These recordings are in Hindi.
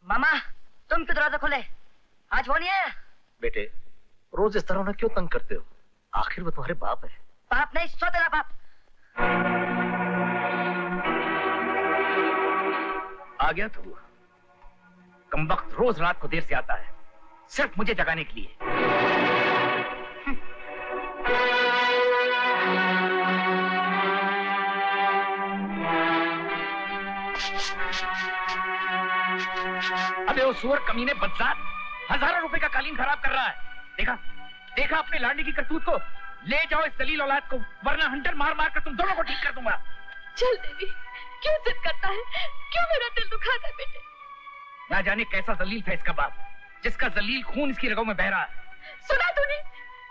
मामा तुम क्यों दरवाजा खोले? आज वो नहीं आया? बेटे रोज इस तरह उन्हें क्यों तंग करते हो? आखिर वो तुम्हारे बाप है। बाप नहीं, सो तेरा बाप। आ गया तू। कमबख्त रोज रात को देर से आता है सिर्फ मुझे जगाने के लिए। अबे वो सुअर कमीने बदजात हजारों रुपए का कालीन खराब कर रहा है। देखा अपने लाडली की करतूत को। ले जाओ इस दलील औलाद को, वरना हंटर मार मार कर तुम दोनों को ठीक कर दूंगा। चल देवी, क्यों जिद करता है? क्यों मेरा दिल दुखाता है बेटे? ना जाने कैसा जलील था इसका बाप, जिसका जलील खून इसकी रगों में बह रहा है। सुना तूने?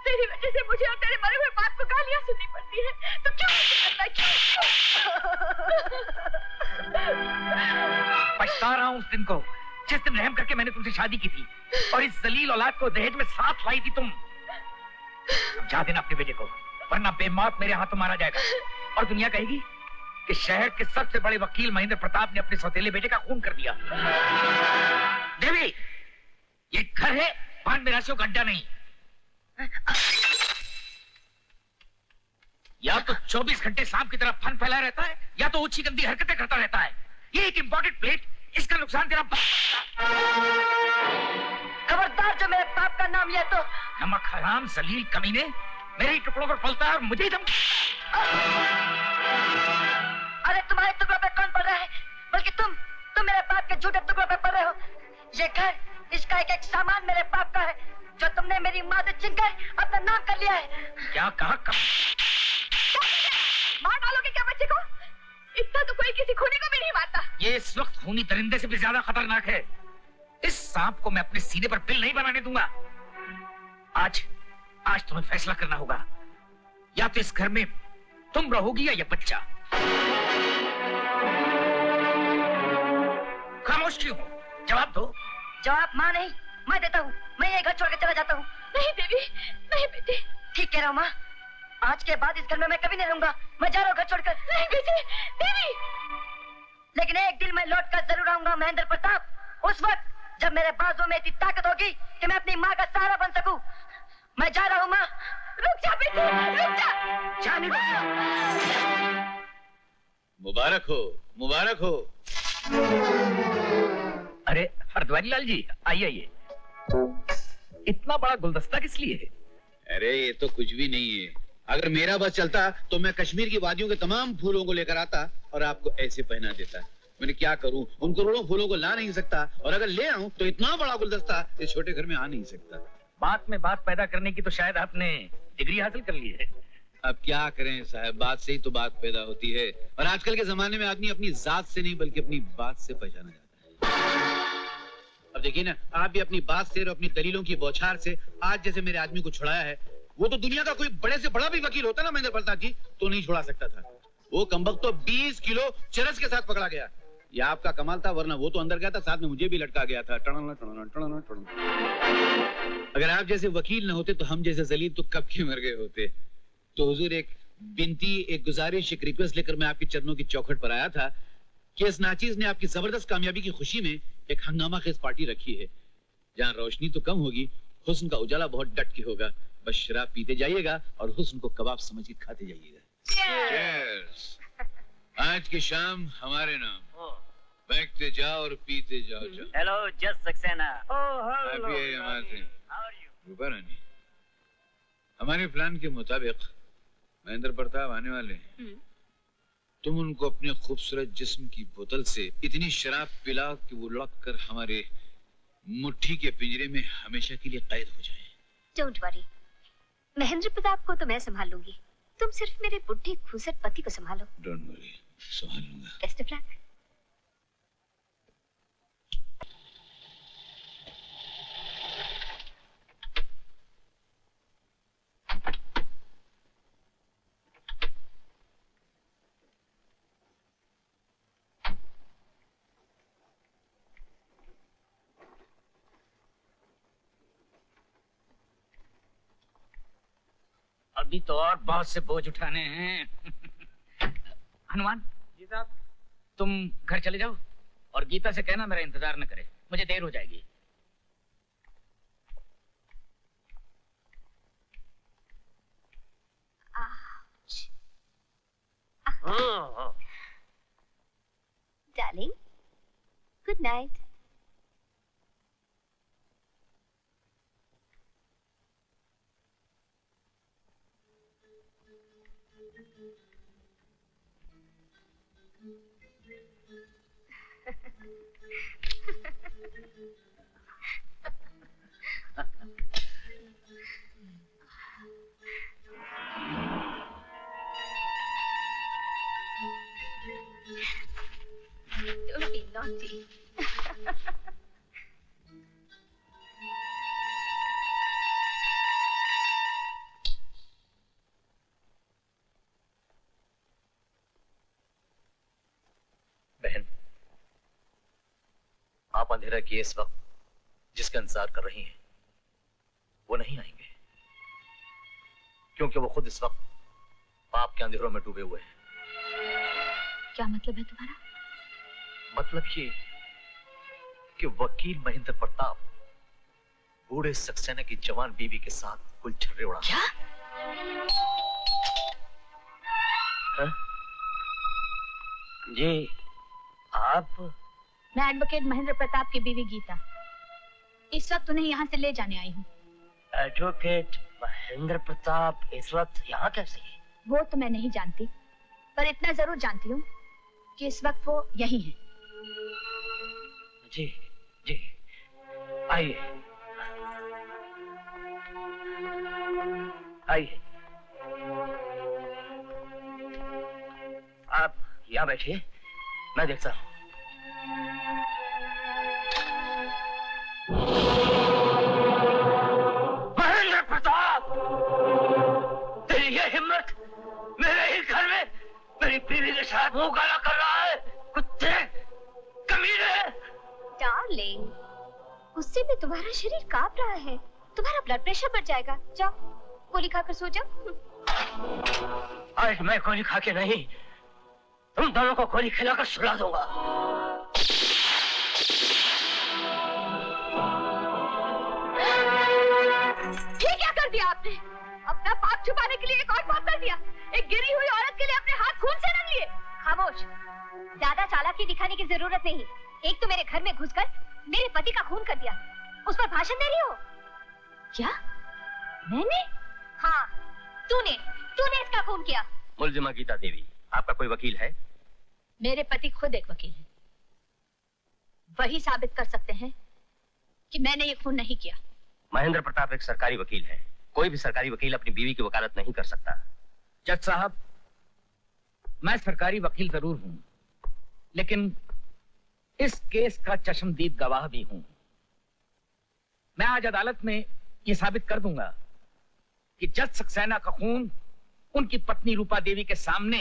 तेरी वजह से मुझे और तेरे मरे हुए बाप को गालियां सुननी पड़ती है। तो क्यों करता है? पछता रहा हूं उस दिन को जिस दिन रहम करके मैंने तुमसे शादी की थी और इस जलील औलाद को दहेज में साथ लाई थी तुम। समझा देना अपने बेटे को, वरना बेमौत मेरे हाथों मारा जाएगा और दुनिया कहेगी कि शहर के सबसे बड़े वकील महेंद्र प्रताप ने अपने सौतेले बेटे का खून कर दिया। देवी, ये घर है, पान मिरासियों का अड्डा नहीं। या तो 24 घंटे सांप की तरह फन फैलाया रहता है या तो ऊंची गंदी हरकतें करता रहता है। ये एक इंपॉर्टेंट प्लेट, इसका नुकसान तेरा खबरदार जो मेरे बाप का नाम लिया तो। नमक हराम जलील कमीने, मेरे ही टुकड़ों पर पलता है और मुझे ही धमकी। अरे तुम्हारे टुकड़ों पे कौन पड़ रहा है? बल्कि तुम मेरे बाप के झूठे टुकड़ों पे पड़ रहे हो। ये घर, इसका एक एक सामान मेरे बाप का है जो तुमने मेरी माँ से छीन कर अपना नाम कर लिया है। क्या कहा? मार डालोगे क्या बच्चे को? इतना तो कोई किसी खूनी को भी नहीं मारता। ये इस वक्त खूनी दरिंदे से भी ज्यादा खतरनाक है। इस सांप को मैं अपने सीने पर पिल नहीं बनाने दूंगा। आज तुम्हें फैसला करना होगा, या तो इस घर में तुम रहोगी या ये बच्चा। खामोश क्यों हो? जवाब दो। जवाब माँ नहीं, मैं देता हूँ। मैं ये घर छोड़कर चला जाता हूँ। नहीं देवी, नहीं बेटे। ठीक कह रहा हूँ माँ, आज के बाद इस घर में मैं कभी नहीं रहूंगा। मैं जा रहा हूँ घर छोड़कर। नहीं बेटे, देवी। लेकिन एक दिन मैं लौट कर जरूर आऊंगा महेंद्र प्रताप, उस वक्त जब मेरे बाजू में इतनी ताकत होगी कि मैं अपनी माँ का सहारा बन सकूं। मैं जा रहा हूँ माँ। रुक जा बेटे, रुक जा। जाने दो। मुबारक हो, मुबारक हो। अरे हरद्वारी लाल जी, आइए। इतना बड़ा गुलदस्ता किस लिए है? अरे ये तो कुछ भी नहीं है। अगर मेरा बस चलता तो मैं कश्मीर की वादियों के तमाम फूलों को लेकर आता और आपको ऐसे पहना देता। मैंने क्या करूं, उन करोड़ों फूलों को ला नहीं सकता, और अगर ले आऊं तो इतना बड़ा गुलदस्ता इस छोटे घर में आ नहीं सकता। बात में बात पैदा करने की तो शायद आपने डिग्री हासिल कर ली है। अब क्या करें साहब, बात से ही तो बात पैदा होती है, और आजकल के जमाने में आदमी अपनी जात से नहीं बल्कि अपनी बात से पहचाना जाता है। अब देखिए ना, आप भी अपनी बात से और अपनी दलीलों की बौछार से आज जैसे मेरे आदमी को छुड़ाया है, वो तो दुनिया का कोई बड़े से बड़ा भी वकील होता ना महेंद्र प्रताप जी तो नहीं छुड़ा सकता था। वो कमबख्त तो 20 किलो चरस के साथ पकड़ा गया। ये आपका कमाल था, वरना वो तो अंदर गया था, साथ में मुझे भी लटका गया था। अगर आप जैसे वकील न होते तो हम जैसे जलील तो कब के मर गए होते। तो हुजूर, एक बिनती, एक गुजारिश, एक रिक्वेस्ट लेकर मैं आपके चरणों की चौखट पर आया था कि इस नाचीज ने आपकी जबरदस्त कामयाबी की खुशी में एक हंगामा खेज पार्टी रखी है, जहाँ रोशनी तो कम होगी, हुस्न का उजाला बहुत डट के होगा। बस शराब पीते जाइएगा और हुस्न को कबाब समझ के खाते जाइएगा। आज की शाम हमारे नाम, बैठते जाओ और पीते जाओ। Hello just Saxena. हमारे प्लान के मुताबिक महेंद्र प्रताप आने वाले हैं। तुम उनको अपने खूबसूरत जिस्म की बोतल से इतनी शराब पिलाओ कि वो लौट कर हमारे मुट्ठी के पिंजरे में हमेशा के लिए कैद हो जाएं। डोंट वरी, महेंद्र प्रताप को तो मैं संभाल लूंगी। तुम सिर्फ मेरे बुढ़े खूसट पति को संभालो। डोंट वरी, संभाल लूंगा। Best of luck. अभी तो और बहुत से बोझ उठाने हैं। हनुमान जी साहब। तुम घर चले जाओ और गीता से कहना मेरा इंतजार न करे, मुझे देर हो जाएगी। Darling, good night. Don't be naughty. बहन, आप अंधेरा किए इस वक्त जिसका इंतजार कर रही हैं, वो नहीं आएंगे, क्योंकि वो खुद इस वक्त पाप के अंधेरों में डूबे हुए हैं। क्या मतलब है तुम्हारा? मतलब ये कि वकील महेंद्र प्रताप बूढ़े सक्सेना की जवान बीवी के साथ गुलछर्रे उड़ा। क्या? हा? जी आप? मैं एडवोकेट महेंद्र प्रताप की बीवी गीता इस वक्त उन्हें यहाँ से ले जाने आई हूँ। एडवोकेट महेंद्र प्रताप इस वक्त यहाँ कैसे? वो तो मैं नहीं जानती, पर इतना जरूर जानती हूँ कि इस वक्त वो यही हैं। जी जी, आइए आइए, आप यहाँ बैठिए, मैं देखता हूँ। महेंद्र प्रताप, तेरी ये हिम्मत मेरे ही घर में मेरी बीवी के साथ मुंह काला कर रहा है? कुत्ते, कमीने! डार्लिंग, उससे भी तुम्हारा शरीर कांप रहा है, तुम्हारा ब्लड प्रेशर बढ़ जाएगा। जाओ गोली खाकर सो जाओ। आज मैं गोली खा के नहीं, तुम दोनों को गोली खिलाकर सुला दूंगा। ये क्या कर दिया आपने? अपना पाप छुपाने के लिए एक और पाप कर दिया। एक गिरी हुई औरत के लिए अपने हाथ खून से रंग लिए। खामोश, ज्यादा चालाकी दिखाने की जरूरत नहीं। एक तो मेरे घर में घुसकर मेरे पति का खून कर दिया, उस पर भाषण दे रही हो। क्या? मैंने? हाँ, तूने इसका खून किया। मुलजिमा गीता देवी, आपका कोई वकील है? मेरे पति खुद एक वकील हैं। वही साबित कर सकते हैं कि मैंने ये खून नहीं किया। महेंद्र प्रताप एक सरकारी वकील है, कोई भी सरकारी वकील अपनी बीवी की वकालत नहीं कर सकता। जज साहब, मैं सरकारी वकील जरूर हूं, लेकिन इस केस का चश्मदीद गवाह भी हूं। मैं आज अदालत में यह साबित कर दूंगा कि जज सक्सेना का खून उनकी पत्नी रूपा देवी के सामने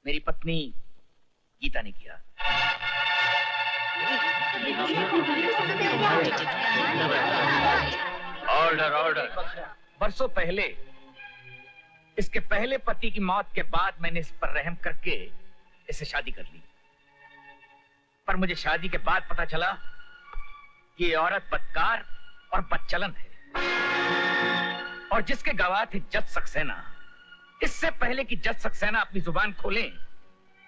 मेरी पत्नी गीता ने किया। Order order. बरसों पहले इसके पहले पति की मौत के बाद मैंने इस पर रहम करके इसे शादी कर ली, पर मुझे शादी के बाद पता चला कि ये औरत बदकार और बदचलन है। और जिसके गवाह थे जज सक्सेना, इससे पहले कि जज सक्सेना अपनी जुबान खोले,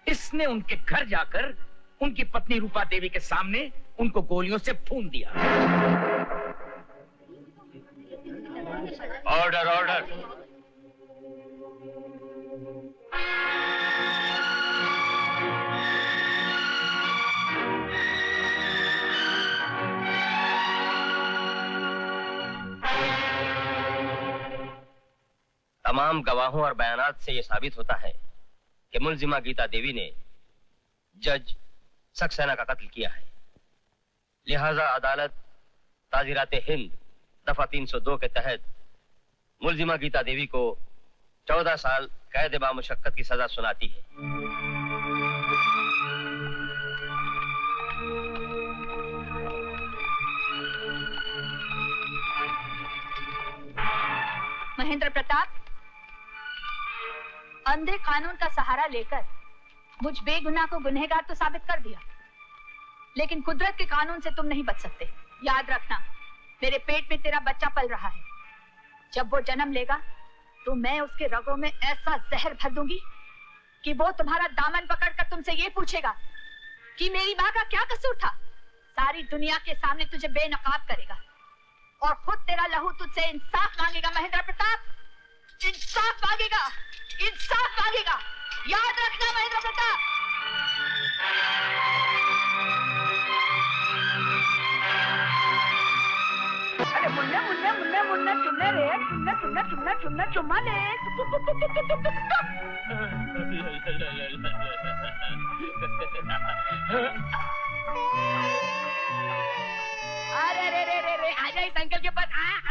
इसने उनके घर जाकर उनकी पत्नी रूपा देवी के सामने उनको गोलियों से भून दिया। Order order. तमाम गवाहों और बयानात से यह साबित होता है कि मुलजिमा गीता देवी ने जज सक्सेना का कत्ल किया है। लिहाजा अदालत ताज़ीराते हिंद दफा 302 के तहत मुलजिमा गीता देवी को 14 साल कैद बामुशक्कत की सजा सुनाती है। महेंद्र प्रताप, अंधे कानून का सहारा लेकर मुझ बेगुनाह को गुनहगार तो साबित कर दिया, लेकिन कुदरत के कानून से तुम नहीं बच सकते। याद रखना, मेरे पेट में तेरा बच्चा पल रहा है। जब वो जन्म लेगा तो मैं उसके रगों में ऐसा जहर भर दूंगी कि वो तुम्हारा दामन पकड़कर तुमसे ये पूछेगा कि मेरी माँ का क्या कसूर था। सारी दुनिया के सामने तुझे बेनकाब करेगा और खुद तेरा लहू तुझसे इंसाफ मांगेगा। महेंद्र प्रताप इंसाफ मांगेगा, इंसाफ मांगेगा। याद रखना महेंद्र प्रताप। अरे मुन्ना मुन्ना मुन्ना मुन्ना चुन्ना रे, चुन्ना चुन्ना चुन्ना चुन्ना चुम्मा ले। अरे रे रे रे रे आजा इस अंकल के पास।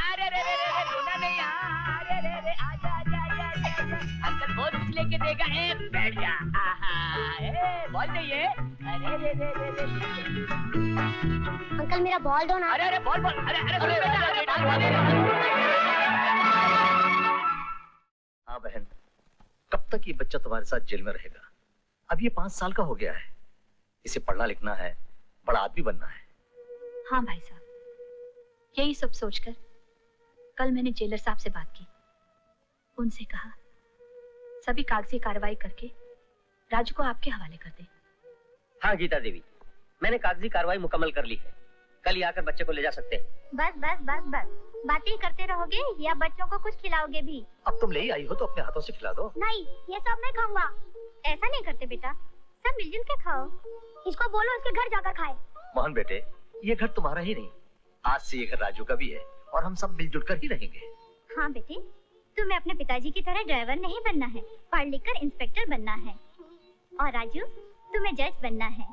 अरे रे रे रे रोना नहीं। अरे रे रे आजा आजा आजा आजा। अंकल बहुत कुछ लेके देगा। बैठ जा। बॉल चाहिए? अरे रे रे रे रे। अंकल मेरा बॉल दो ना। अरे अरे बॉल बॉल। अरे अरे बेटा। हाँ बहन, कब तक ये बच्चा तुम्हारे साथ जेल में रहेगा? अब ये 5 साल का हो गया है। इसे पढ़ना लिखना है, बड़ा आदमी बनना है। हाँ भाई साहब, यही सब सोचकर कल मैंने जेलर साहब से बात की। उनसे कहा सभी कागजी कार्रवाई करके राजू को आपके हवाले कर दे। हाँ गीता देवी, मैंने कागजी कार्रवाई मुकम्मल कर ली है। कल ही आकर बच्चे को ले जा सकते हैं। बस बस बस बस, बातें करते रहोगे या बच्चों को कुछ खिलाओगे भी? अब तुम ले ही आई हो तो अपने हाथों से खिला दो। नहीं, ये सब मैं खाऊंगा। ऐसा नहीं करते बेटा, सब मिलजुल के खाओ। इसको बोलो इसके घर जाकर खाए। मोहन बेटे, ये घर तुम्हारा ही नहीं, आज से ये घर राजू का भी है और हम सब मिलजुल कर ही रहेंगे। हाँ बेटे, तुम्हें अपने पिताजी की तरह ड्राइवर नहीं बनना है, पढ़ लिख कर इंस्पेक्टर बनना है। और राजू, तुम्हें जज बनना है।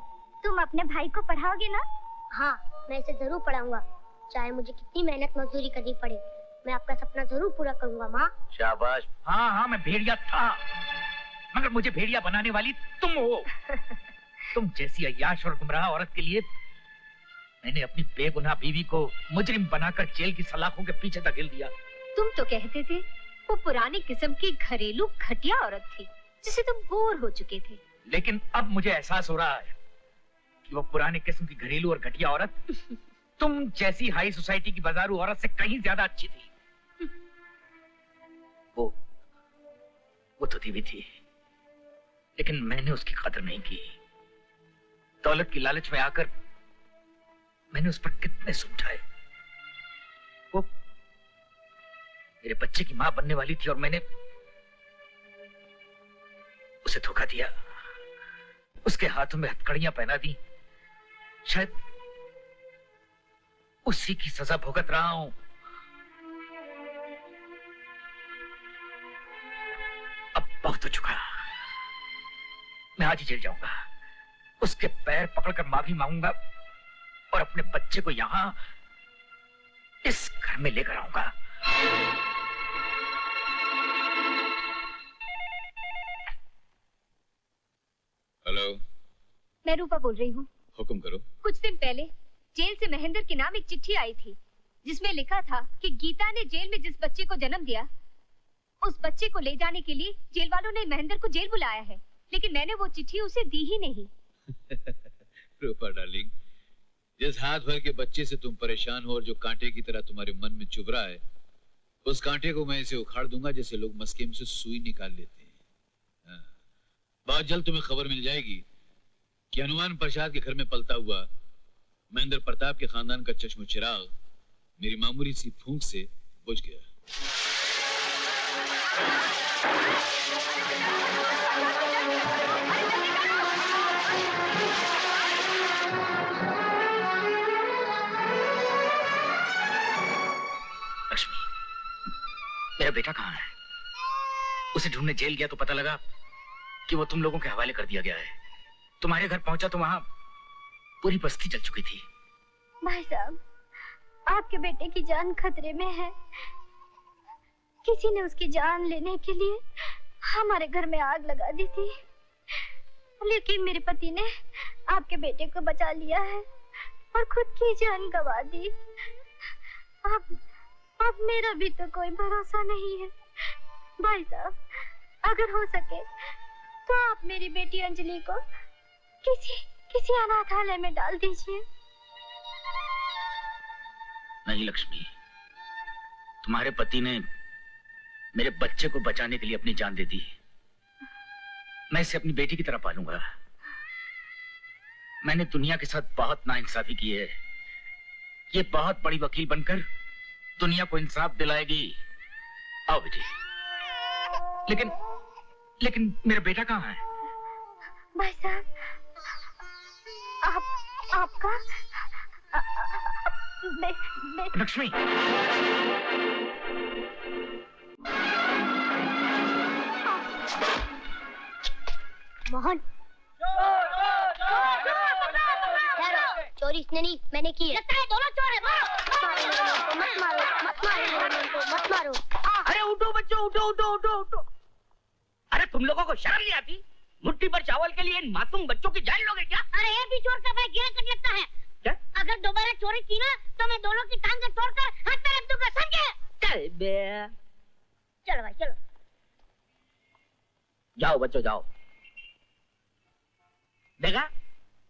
तुम अपने भाई को पढ़ाओगे ना? हाँ, मैं इसे जरूर पढ़ाऊंगा, चाहे मुझे कितनी मेहनत मजदूरी करनी पड़े। मैं आपका सपना जरूर पूरा करूंगा माँ। शाबाश। हाँ हाँ, मैं भेड़िया था, मगर मुझे भेड़िया बनाने वाली तुम हो। तुम जैसी अय्याश और गुमराह औरत के लिए मैंने अपनी बेगुनाह बीवी को मुजरिम बनाकर जेल की सलाखों के पीछे धकेल दिया। तुम तो कहते थे वो पुरानी किस्म की घरेलू घटिया औरत थी जिसे तुम बोर हो चुके थे। लेकिन अब मुझे एहसास हो रहा है कि वो पुराने किस्म की घरेलू और घटिया औरत तुम जैसी हाई सोसाइटी की बाजारू औरत से कहीं ज्यादा अच्छी थी। वो तो दीवी थी, लेकिन मैंने उसकी कदर नहीं की। दौलत की लालच में आकर मैंने उस पर कितने सुन उठाए। वो मेरे बच्चे की मां बनने वाली थी और मैंने उसे धोखा दिया, उसके हाथों में हथकड़ियां पहना दी। शायद उसी की सजा भुगत रहा हूं। अब बहुत हो चुका, मैं आज ही जेल जाऊंगा, उसके पैर पकड़कर माफी मांगूंगा और अपने बच्चे को यहां इस घर में लेकर आऊंगा। हेलो, मैं रूपा बोल रही हूँ। हुक्म करो। कुछ दिन पहले जेल से महेंद्र के नाम एक चिट्ठी आई थी जिसमें लिखा था कि गीता ने जेल में जिस बच्चे को जन्म दिया उस बच्चे को ले जाने के लिए जेल वालों ने महेंद्र को जेल बुलाया है, लेकिन मैंने वो चिट्ठी उसे दी ही नहीं। रूपा डार्लिंग, जिस हाथ भर के बच्चे से तुम परेशान हो और जो कांटे की तरह तुम्हारे मन में चुभ रहा है, उस कांटे को मैं इसे उखाड़ दूंगा जैसे लोग मस्केम से सुई निकाल लेते हैं। बहुत जल्द तुम्हें खबर मिल जाएगी कि हनुमान प्रसाद के घर में पलता हुआ महेंद्र प्रताप के खानदान का चश्म चिराग मेरी मामूली सी फूंक से बुझ गया। लक्ष्मी, मेरा बेटा कहाँ है? उसे ढूंढने जेल गया तो पता लगा कि वो तुम लोगों के हवाले कर दिया गया है। तुम्हारे घर पहुंचा तो वहां पूरी बस्ती जल चुकी थी। भाई साहब, आपके बेटे की जान खतरे में है। किसी ने उसकी जान लेने के लिए हमारे घर में आग लगा दी थी, लेकिन मेरे पति ने आपके बेटे को बचा लिया है और खुद की जान गंवा दी। अब मेरा भी तो कोई भरोसा नहीं है। भाई साहब, अगर हो सके तो आप मेरी बेटी अंजलि को किसी अनाथालय में डाल दीजिए। नहीं लक्ष्मी, तुम्हारे पति ने मेरे बच्चे को बचाने के लिए अपनी जान दे दी। मैं इसे अपनी बेटी की तरह पालूंगा। मैंने दुनिया के साथ बहुत नाइंसाफी की है। ये बहुत बड़ी वकील बनकर दुनिया को इंसाफ दिलाएगी। आओ बेटी। लेकिन मेरा बेटा कहाँ है? भाई साहब, आपका लक्ष्मी, मोहन, चोरी इसने नहीं, मैंने की है। लगता है दोनों चोर हैं। मारो, मत मारो, मत मारो, मत मारो। अरे उठो बच्चों, उठो उठो उठो उठो। अरे तुम लोगों को शर्म नहीं आती? मुट्ठी भर चावल के लिए इन मासूम बच्चों की जान लोगे क्या? अरे ये भी चोर का भाई गिरा कट लगता है। क्या? अगर दोबारा चोरी की ना तो मैं दोनों की टांग तोड़कर हाथ पे रख दूंगा, समझे? चल बे। चलो भाई चलो। जाओ बच्चों जाओ। देखा,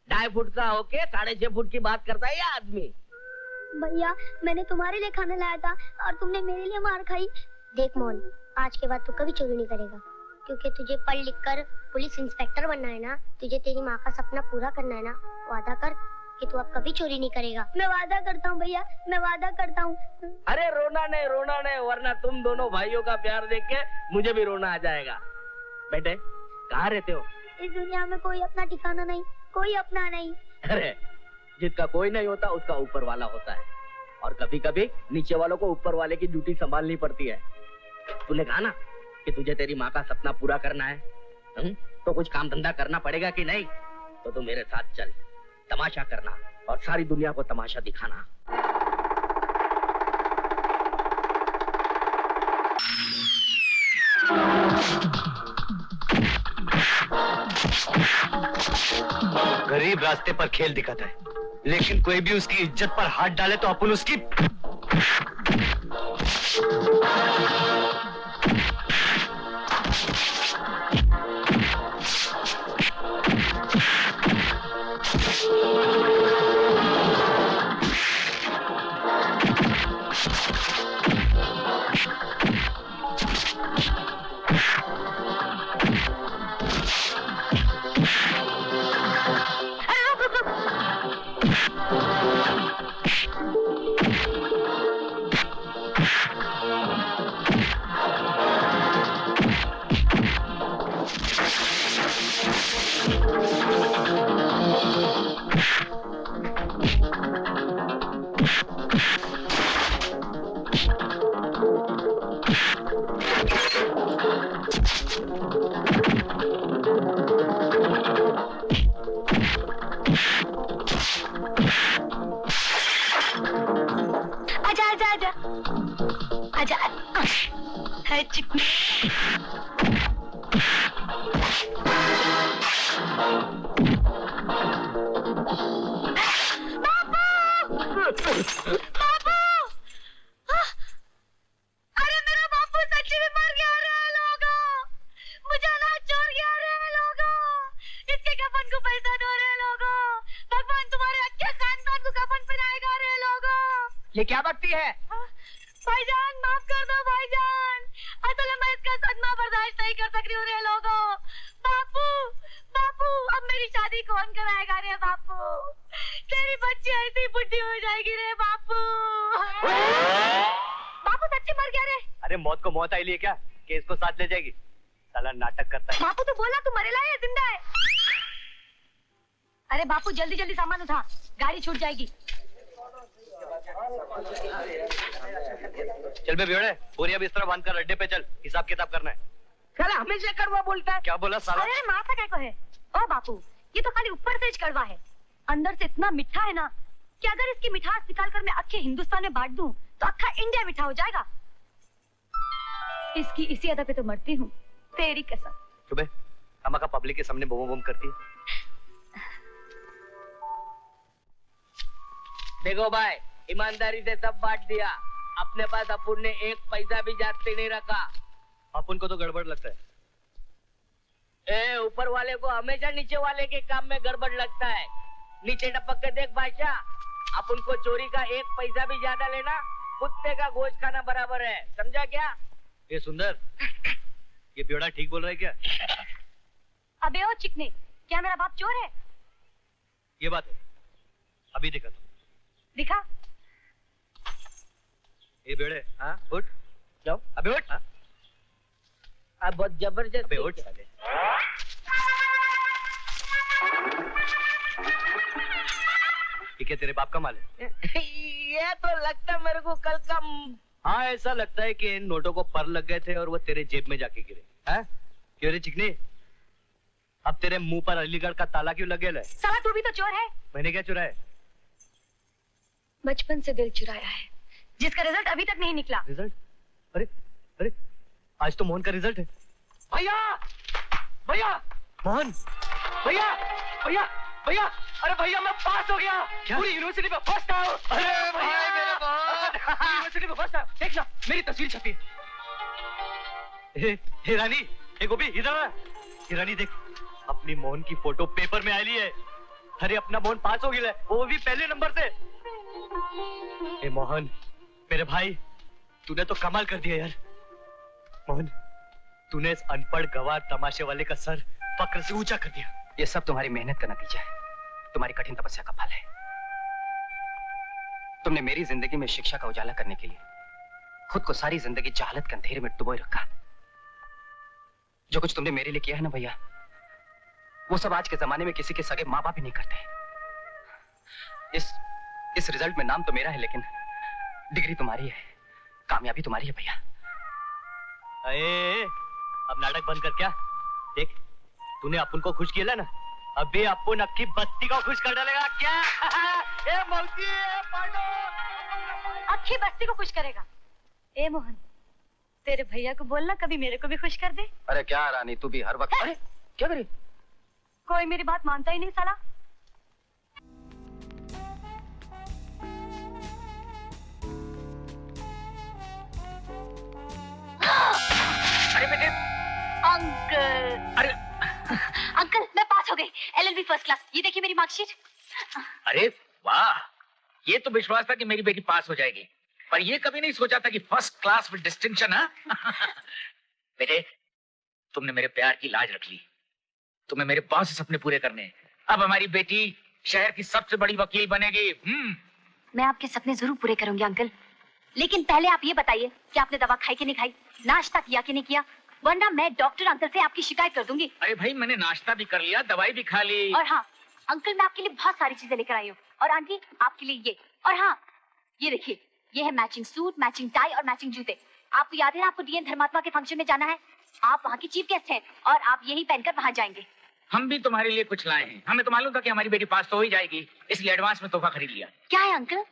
2.5 फुट का होके 6.5 फुट की बात करता है ये आदमी। भैया, मैंने तुम्हारे लिए खाना लाया था और तुमने मेरे लिए मार खाई। देख मोहन, आज के बाद तू कभी चोरी नहीं करेगा, क्योंकि तुझे पढ़ लिख कर पुलिस इंस्पेक्टर बनना है ना। तुझे तेरी माँ का सपना पूरा करना है ना। वादा कर कि तू अब कभी चोरी नहीं करेगा। मैं वादा करता हूँ भैया, मैं वादा करता हूँ। अरे रोना नहीं, वरना तुम दोनों भाइयों का प्यार देख के मुझे भी रोना आ जाएगा। बेटे, कहाँ रहते हो? इस दुनिया में कोई अपना ठिकाना नहीं, कोई अपना नहीं। अरे जिसका कोई नहीं होता उसका ऊपर वाला होता है, और कभी कभी नीचे वालों को ऊपर वाले की ड्यूटी संभालनी पड़ती है। तूने कहा ना कि तुझे तेरी माँ का सपना पूरा करना है, तो कुछ काम धंधा करना पड़ेगा कि नहीं? तो तू मेरे साथ चल, तमाशा करना और सारी दुनिया को तमाशा दिखाना। गरीब रास्ते पर खेल दिखाता है, लेकिन कोई भी उसकी इज्जत पर हाथ डाले तो अपन उसकी ये क्या बकती है? भाईजान माफ कर दो भाईजान, असल में मैं इसका सदमा बर्दाश्त नहीं कर सक रही हूँ रे लोगों। बापू बापू, अब मेरी शादी कौन कराएगा रे बापू? तेरी बच्ची ऐसी बुढ़ी हो जाएगी रे बापू। बापू सच्ची मर गया रे? अरे मौत को मौत आई लिए क्या, केस को साथ ले जाएगी? साला नाटक करता है। बापू तो बोला तू मरेला है जिंदा है? अरे बापू जल्दी जल्दी सामान उठा, गाड़ी छूट जाएगी। चल बे बेवड़े, बोरिया बिस्तर बांध कर अड्डे पे चल, हिसाब किताब करना है। साला हमेशा कड़वा बोलता है। क्या बोला साला? अरे माथा क्या को है? ओ बापू, ये तो खाली ऊपर से कड़वा है, अंदर से इतना मीठा है ना कि अगर इसकी मिठास निकाल कर मैं अक्खे हिंदुस्तान में बांट दूं तो अक्खा इंडिया मीठा हो जाएगा। इसकी इसी अदा पे तो मरती हूँ, तेरी कसम। सुबह हम पब्लिक के सामने बोम बोम करती है। देखो भाई, ईमानदारी से सब बांट दिया, अपने पास अपुन ने 1 पैसा भी जाते नहीं रखा। अपुन को तो गड़बड़ लगता है। ऊपर वाले को हमेशा नीचे वाले के काम में गड़बड़ लगता है। नीचे टपक के देख बादशाह, अपन को चोरी का एक पैसा भी ज्यादा लेना कुत्ते का गोश्त खाना बराबर है, समझा क्या? ये सुंदर, ये बेवड़ा ठीक बोल रहा है क्या? अबे ओ चिकने, क्या मेरा बाप चोर है? ये बात है, अभी दिखा दो। दिखा। ये बेड़े, हाँ उठ, जाओ, अबे उठ। हाँ? अब बहुत जबरदस्त। अबे उठ साले। ठीक है, तेरे बाप का माल है। ये तो लगता मेरे को कल का। हाँ, ऐसा लगता है कि इन नोटों को पर लग गए थे और वो तेरे जेब में जाके गिरे। हैं? क्यों रे चिकनी? अब तेरे मुंह पर अलीगढ़ का ताला क्यों लग गया? साला तू भी तो चोर है। मैंने क्या चुराया? बचपन से दिल चुराया है, जिसका रिजल्ट अभी तक नहीं निकला। रिजल्ट? अरे अरे, आज तो मोहन का रिजल्ट है। भैया, भैया, मोहन, भैया, भैया, भैया, अरे भैया मैं पास हो गया। पूरी यूनिवर्सिटी में फर्स्ट आया। अरे भाई मेरे बहुत। यूनिवर्सिटी में फर्स्ट आया। देख ना, मेरी तस्वीर छपी है। हे रानी, हे गोपी, इधर आ। हे रानी देख, अपनी मोहन की फोटो पेपर में आई है। अरे अपना मोहन पास हो गया है, वो भी पहले नंबर से। हे मोहन, मेरे भाई, तूने तो कमाल कर दिया यार। मोहन, तूने इस अनपढ़ गवार तमाशे वाले का सर फक्र से ऊंचा कर दिया। ये सब तुम्हारी मेहनत का नतीजा है, तुम्हारी कठिन तपस्या का फल है। तुमने मेरी जिंदगी में शिक्षा का उजाला करने के लिए खुद को सारी जिंदगी जहालत के अंधेरे में डुबोए रखा। जो कुछ तुमने मेरे लिए किया है ना भैया, वो सब आज के जमाने में किसी के सगे माँ बाप ही नहीं करते। इस रिजल्ट में नाम तो मेरा है, लेकिन डिग्री तुम्हारी है, कामयाबी तुम्हारी है भैया। अरे अब नाटक बंद कर। क्या देख, तूने अपन को खुश किया ना, अबे अपन अक्की बस्ती को खुश कर डालेगा क्या? ए मौसी, अक्की बस्ती को खुश करेगा। ए मोहन, तेरे भैया को बोलना कभी मेरे को भी खुश कर दे। अरे क्या रानी, तू भी हर वक्त। अरे क्या करे? कोई मेरी बात मानता ही नहीं साला। अरे बेटे, अंकल। अरे अंकल, मैं पास हो गई, एलएलबी फर्स्ट क्लास। ये देखिए मेरी मार्कशीट। अरे वाह, ये तो विश्वास था कि मेरी बेटी पास हो जाएगी, पर ये कभी नहीं सोचा था कि फर्स्ट क्लास विद डिस्टिंक्शन। हाँ बेटे, तुमने मेरे प्यार की लाज रख ली। तुम्हें मेरे बहुत से सपने पूरे करने हैं। अब हमारी बेटी शहर की सबसे बड़ी वकील बनेगी। मैं आपके सपने जरूर पूरे करूंगी अंकल, लेकिन पहले आप ये बताइए कि आपने दवा खाई कि नहीं खाई, नाश्ता किया कि नहीं किया, वरना मैं डॉक्टर अंकल से आपकी शिकायत कर दूंगी। अरे भाई, मैंने नाश्ता भी कर लिया, दवाई भी खा ली। और हाँ अंकल, मैं आपके लिए बहुत सारी चीजें लेकर आई हूँ। और आंटी, आपके लिए ये। और हाँ, ये देखिए, ये है मैचिंग सूट, मैचिंग टाई और मैचिंग जूते। आपको याद है ना, आपको डीएन धर्मात्मा के फंक्शन में जाना है। आप वहाँ की चीफ गेस्ट हैं और आप यही पहनकर वहाँ जाएंगे। हम भी तुम्हारे लिए कुछ लाए हैं। हमें तो मालूम था कि हमारी बेटी पास तो हो ही जाएगी, इसलिए एडवांस में तोहफा खरीद लिया। क्या है अंकल?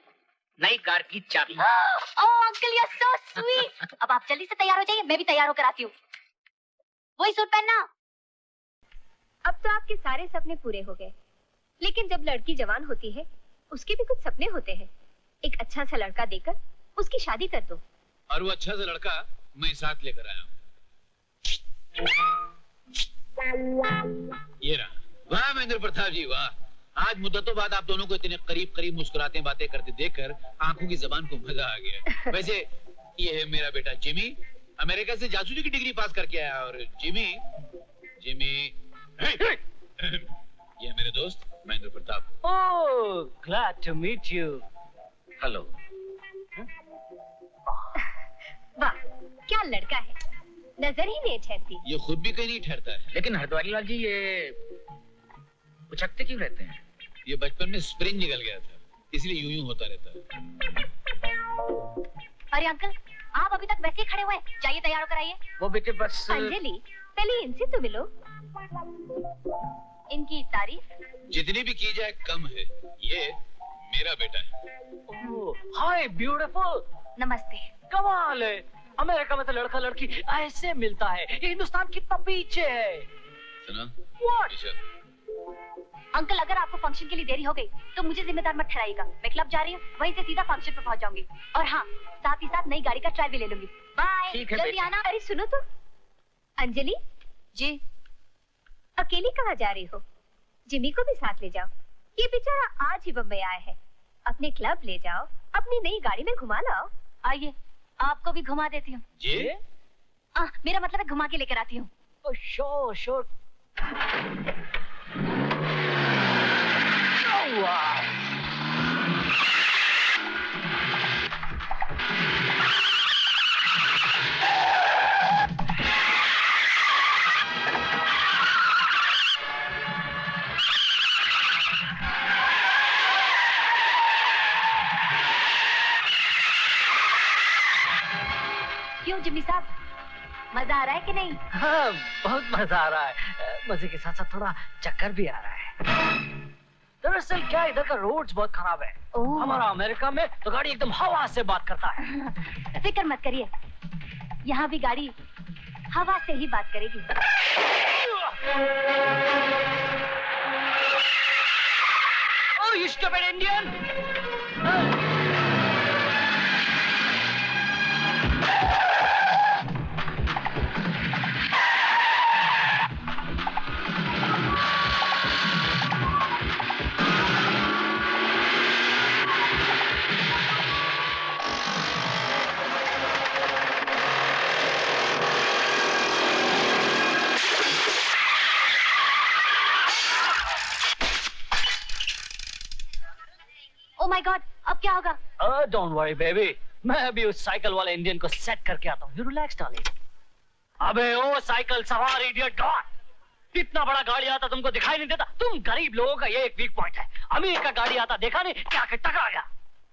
नई कार की चाबी। Oh uncle, you are so sweet. अब आप जल्दी से तैयार हो जाइए, मैं भी तैयार होकर आती हूँ। वही सूट पहनना। अब तो आपके सारे सपने पूरे हो गए, लेकिन जब लड़की जवान होती है, उसके भी कुछ सपने होते हैं। एक अच्छा सा लड़का देकर उसकी शादी कर दो। और वो अच्छा सा लड़का मैं साथ लेकर आया हूँ। ये रहा। वाह महेंद्र प्रताप जी, वाह। आज मुद्दतों बाद आप दोनों को इतने करीब करीब मुस्कुराते बातें करते देखकर आंखों की जबान को मजा आ गया। वैसे ये है मेरा बेटा जिमी, अमेरिका से जासूसी की डिग्री पास करके आया। और जिमी ये है मेरे दोस्त Mahendra Pratap. Oh, glad to meet you. Hello. वाह, क्या लड़का है, नजर ही नहीं ठहरती। ये खुद भी कहीं नहीं ठहरता है। लेकिन हरद्वारी लाल जी, ये उचकते क्यों रहते हैं? ये बचपन में स्प्रिंग निकल गया था, इसलिए यूं होता रहता है। अरे अंकल, आप अभी तक वैसे ही खड़े हुए हैं, जाइए तैयार होकर आइए। वो बेटे बस। अंजलि, पहले इनसे तो मिलो। इनकी तारीफ जितनी भी की जाए कम है। ये मेरा बेटा है। ओह, हाय ब्यूटीफुल। नमस्ते। कमाल है, अमेरिका में तो लड़का लड़की ऐसे मिलता है, ये हिंदुस्तान कितना पीछे है। सुना? अंकल, अगर आपको फंक्शन के लिए देरी हो गई तो मुझे जिम्मेदार मत ठहराइएगा। मैं क्लब जा रही हूँ, वहीं से सीधा फंक्शन पे पहुँच जाऊंगी। और हाँ, साथ ही साथ नई गाड़ी का ट्रायल भी ले लूंगी। बाय, जल्दी आना। अरे सुनो तो, अंजलि जी, अकेली कहाँ जा रही हो? जिमी को भी साथ ले जाओ। ये बेचारा आज ही बम्बई आया है। अपने क्लब ले जाओ, अपनी नई गाड़ी में घुमा लाओ। आइए, आपको भी घुमा देती हूँ। जी? मेरा मतलब है घुमा के लेकर आती हूँ। Sure sure. क्यों जिम्मी साहब, मजा आ रहा है कि नहीं? हाँ, बहुत मजा आ रहा है। मजे के साथ साथ थोड़ा चक्कर भी आ रहा है। दरअसल क्या इधर का रोड्स बहुत खराब है। हमारा अमेरिका में तो गाड़ी एकदम हवा से बात करता है। फिक्र मत करिए, यहाँ भी गाड़ी हवा से ही बात करेगी। Oh, you stupid Indian! Oh my God, अब क्या होगा? Don't worry, baby. मैं अभी उस साइकिल वाले इंडियन को सेट करके आता हूँ। You relax, darling. अबे ओ साइकिल सवार इडियट डॉट! इतना बड़ा गाड़ी आता तुमको दिखाई नहीं देता? तुम गरीब लोगों का ये एक वीक पॉइंट है। अमीर का गाड़ी आता देखा नहीं क्या के टकरा गया।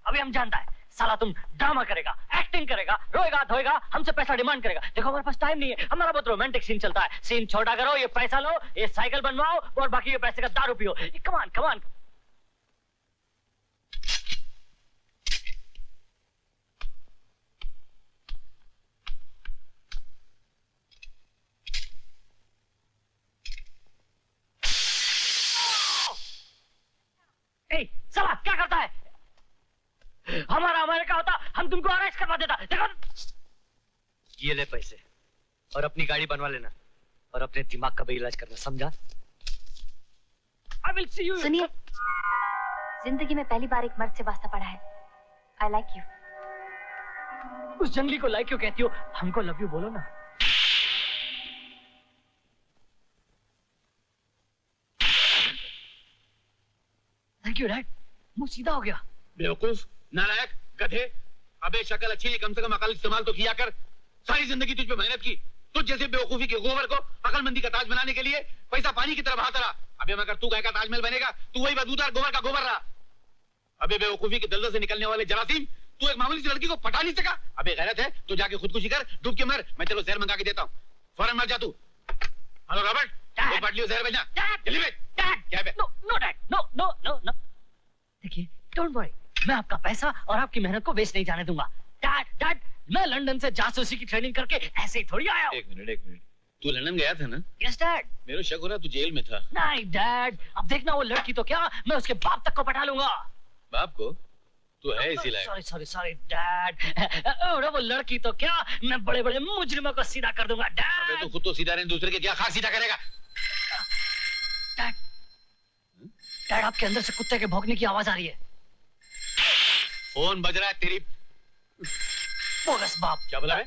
अभी हम जानता है साला तुम ड्रामा करेगा, एक्टिंग करेगा, रोएगा धोएगा, हमसे पैसा डिमांड करेगा। देखो हमारे पास टाइम नहीं है, हमारा बहुत रोमांटिक सीन चलता है। सीन छोटा करो, ये पैसा लो, ये साइकिल बनवाओ और बाकी ये पैसे का दारू पियो। कमान कमान। साला क्या करता है? हमारा अमेरिका होता हम तुमको अरेस्ट करवा देता। देखो ये ले पैसे और अपनी गाड़ी बनवा लेना और अपने दिमाग का भी इलाज करना, समझा? I will see you. सुनिए, जिंदगी में पहली बार एक मर्द से वास्ता पड़ा है। I like you. उस जंगली को लाइक क्यों कहती हो? हमको लव यू बोलो ना। थैंक यू डैड, मुंह सीधा हो गया। बेवकूफ, नालायक, गधे। अबे शक्ल अच्छी है, कम से कम अकल इस्तेमाल तो किया कर। सारी जिंदगी तुझ पे मेहनत की, तुझ जैसे बेवकूफी के गोबर को अकलमंदी का ताज बनाने के लिए पैसा पानी की तरह बहाता रहा। अबे मगर तू गाय का ताजमहल बनेगा, तू वही बदबूदार गोबर का गोबर रहा। अबे बेवकूफी के दलदल से निकलने वाले जरासीम, तू एक मामूली सी लड़की को पटा नहीं सका। अबे गैरत है तो जाके खुदकुशी कर, डूब के मर। मैं तेरे जहर मंगा के देता हूँ, फौरन मर जा तू। हेलो रॉबर्ट, एक बाटली जहर भेजना जल्दी भेज। क्या बे? No dad, no. देखिए, डोंट वरी, मैं आपका पैसा और आपकी मेहनत को वेस्ट नहीं जाने दूंगा। डैड, मैं लंदन से जासूसी की ट्रेनिंग करके ऐसे ही थोड़ी आया हूँ। एक मिनट, तू लंदन गया था ना? Yes dad. मेरा शक हो रहा तू जेल में था। नहीं डैड, अब देखना वो लड़की तो क्या, मैं उसके बाप तक को पटा लूंगा। बाप को? तू है इसी लायक। Sorry dad. वो लड़की तो क्या, मैं बड़े बड़े मुजरिमों को सीधा कर दूंगा डैड। अबे तू खुद तो सीधा नहीं, दूसरे के क्या खास सीधा करेगा? डैड, आपके अंदर से कुत्ते के भौंकने की आवाज आ रही है। फोन बज रहा है तेरी। बोगस बाप। क्या बोला है?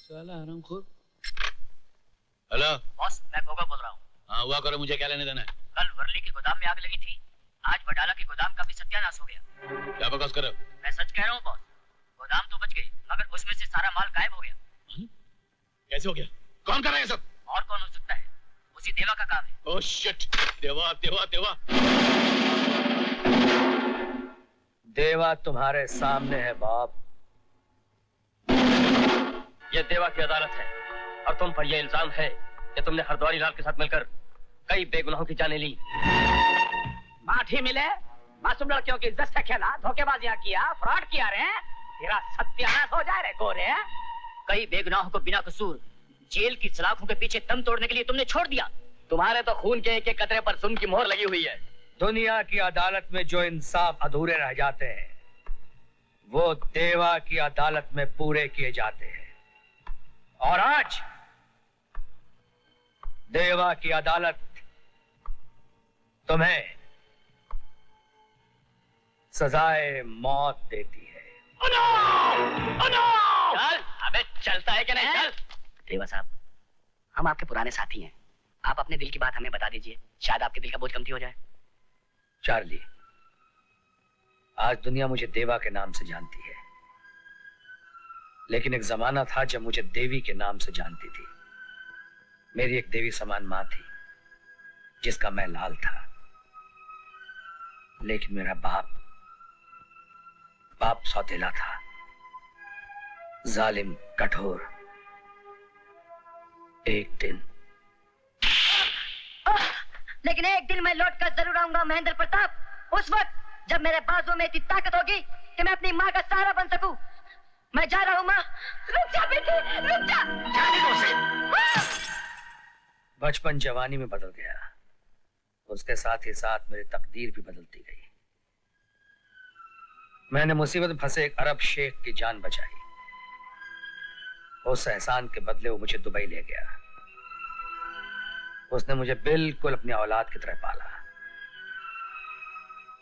साला हरामखोर। हेलो बॉस, मैं गोगा बोल रहा हूँ। हाँ, हुआ करो, मुझे क्या लेने देना है? कल वर्ली के गोदाम में आग लगी थी, आज बडाला के गोदाम का भी सत्यानाश हो गया। क्या बकवास कर रहे हो? मैं सच कह रहा हूँ बॉस, गोदाम तो बच गई मगर उसमें से सारा माल गायब हो गया। कैसे हो गया? कौन कर रहा है सब? और कौन हो सकता है, उसी देवा का काम है। ओह शिट, देवा। देवा तुम्हारे सामने है बाप। यह देवा की अदालत है और तुम पर यह इल्जाम है कि तुमने हरद्वारी लाल के साथ मिलकर कई बेगुनाहों की जानें ली। माफी मिले, मासूम लड़कियों की इज्जत से खेला, धोखेबाजियां किया, फ्रॉड किया रे, तेरा सत्यानाश हो जाए रे गोरे। कई बेगुनाहों को बिना कसूर जेल की सलाखों के पीछे दम तोड़ने के लिए तुमने छोड़ दिया। तुम्हारे तो खून के एक एक कतरे पर सुन की मोहर लगी हुई है। दुनिया की अदालत में जो इंसाफ अधूरे रह जाते हैं वो देवा की अदालत में पूरे किए जाते हैं, और आज देवा की अदालत तुम्हें सजाए मौत देती है। चल, अबे चलता है कि नहीं? चल। देवा साहब, हम आपके पुराने साथी हैं। आप अपने दिल की बात हमें बता दीजिए, शायद आपके दिल का बोझ कमती हो जाए। चार्ली, आज दुनिया मुझे देवा के नाम से जानती है, लेकिन एक जमाना था जब मुझे देवी के नाम से जानती थी। मेरी एक देवी समान मां थी जिसका मैं लाल था, लेकिन मेरा बाप सौतेला था, जालिम, कठोर। एक दिन लेकिन एक दिन मैं लौट कर जरूर आऊंगा महेंद्र प्रताप, उस वक्त जब मेरे बाजू में इतनी ताकत होगी कि मैं अपनी माँ का सहारा बन सकूं। मैं जा रहा हूँ माँ। रुक जा बेटी, रुक जा। बचपन जवानी में बदल गया, उसके साथ ही साथ मेरी तकदीर भी बदलती गई। मैंने मुसीबत में फंसे एक अरब शेख की जान बचाई। उस एहसान के बदले वो मुझे दुबई ले गया। उसने मुझे बिल्कुल अपनी औलाद की तरह पाला।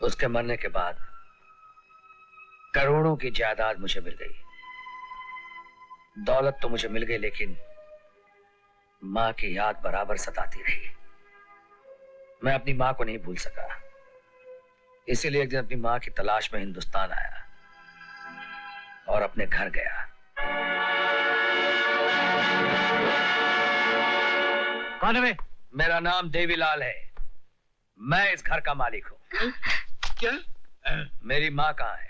उसके मरने के बाद करोड़ों की जायदाद मुझे मिल गई। दौलत तो मुझे मिल गई, लेकिन मां की याद बराबर सताती रही। मैं अपनी मां को नहीं भूल सका, इसीलिए एक दिन अपनी मां की तलाश में हिंदुस्तान आया और अपने घर गया। कौन है? मेरा नाम देवीलाल है। मैं इस घर का मालिक हूँ। क्या? मेरी माँ कहाँ है?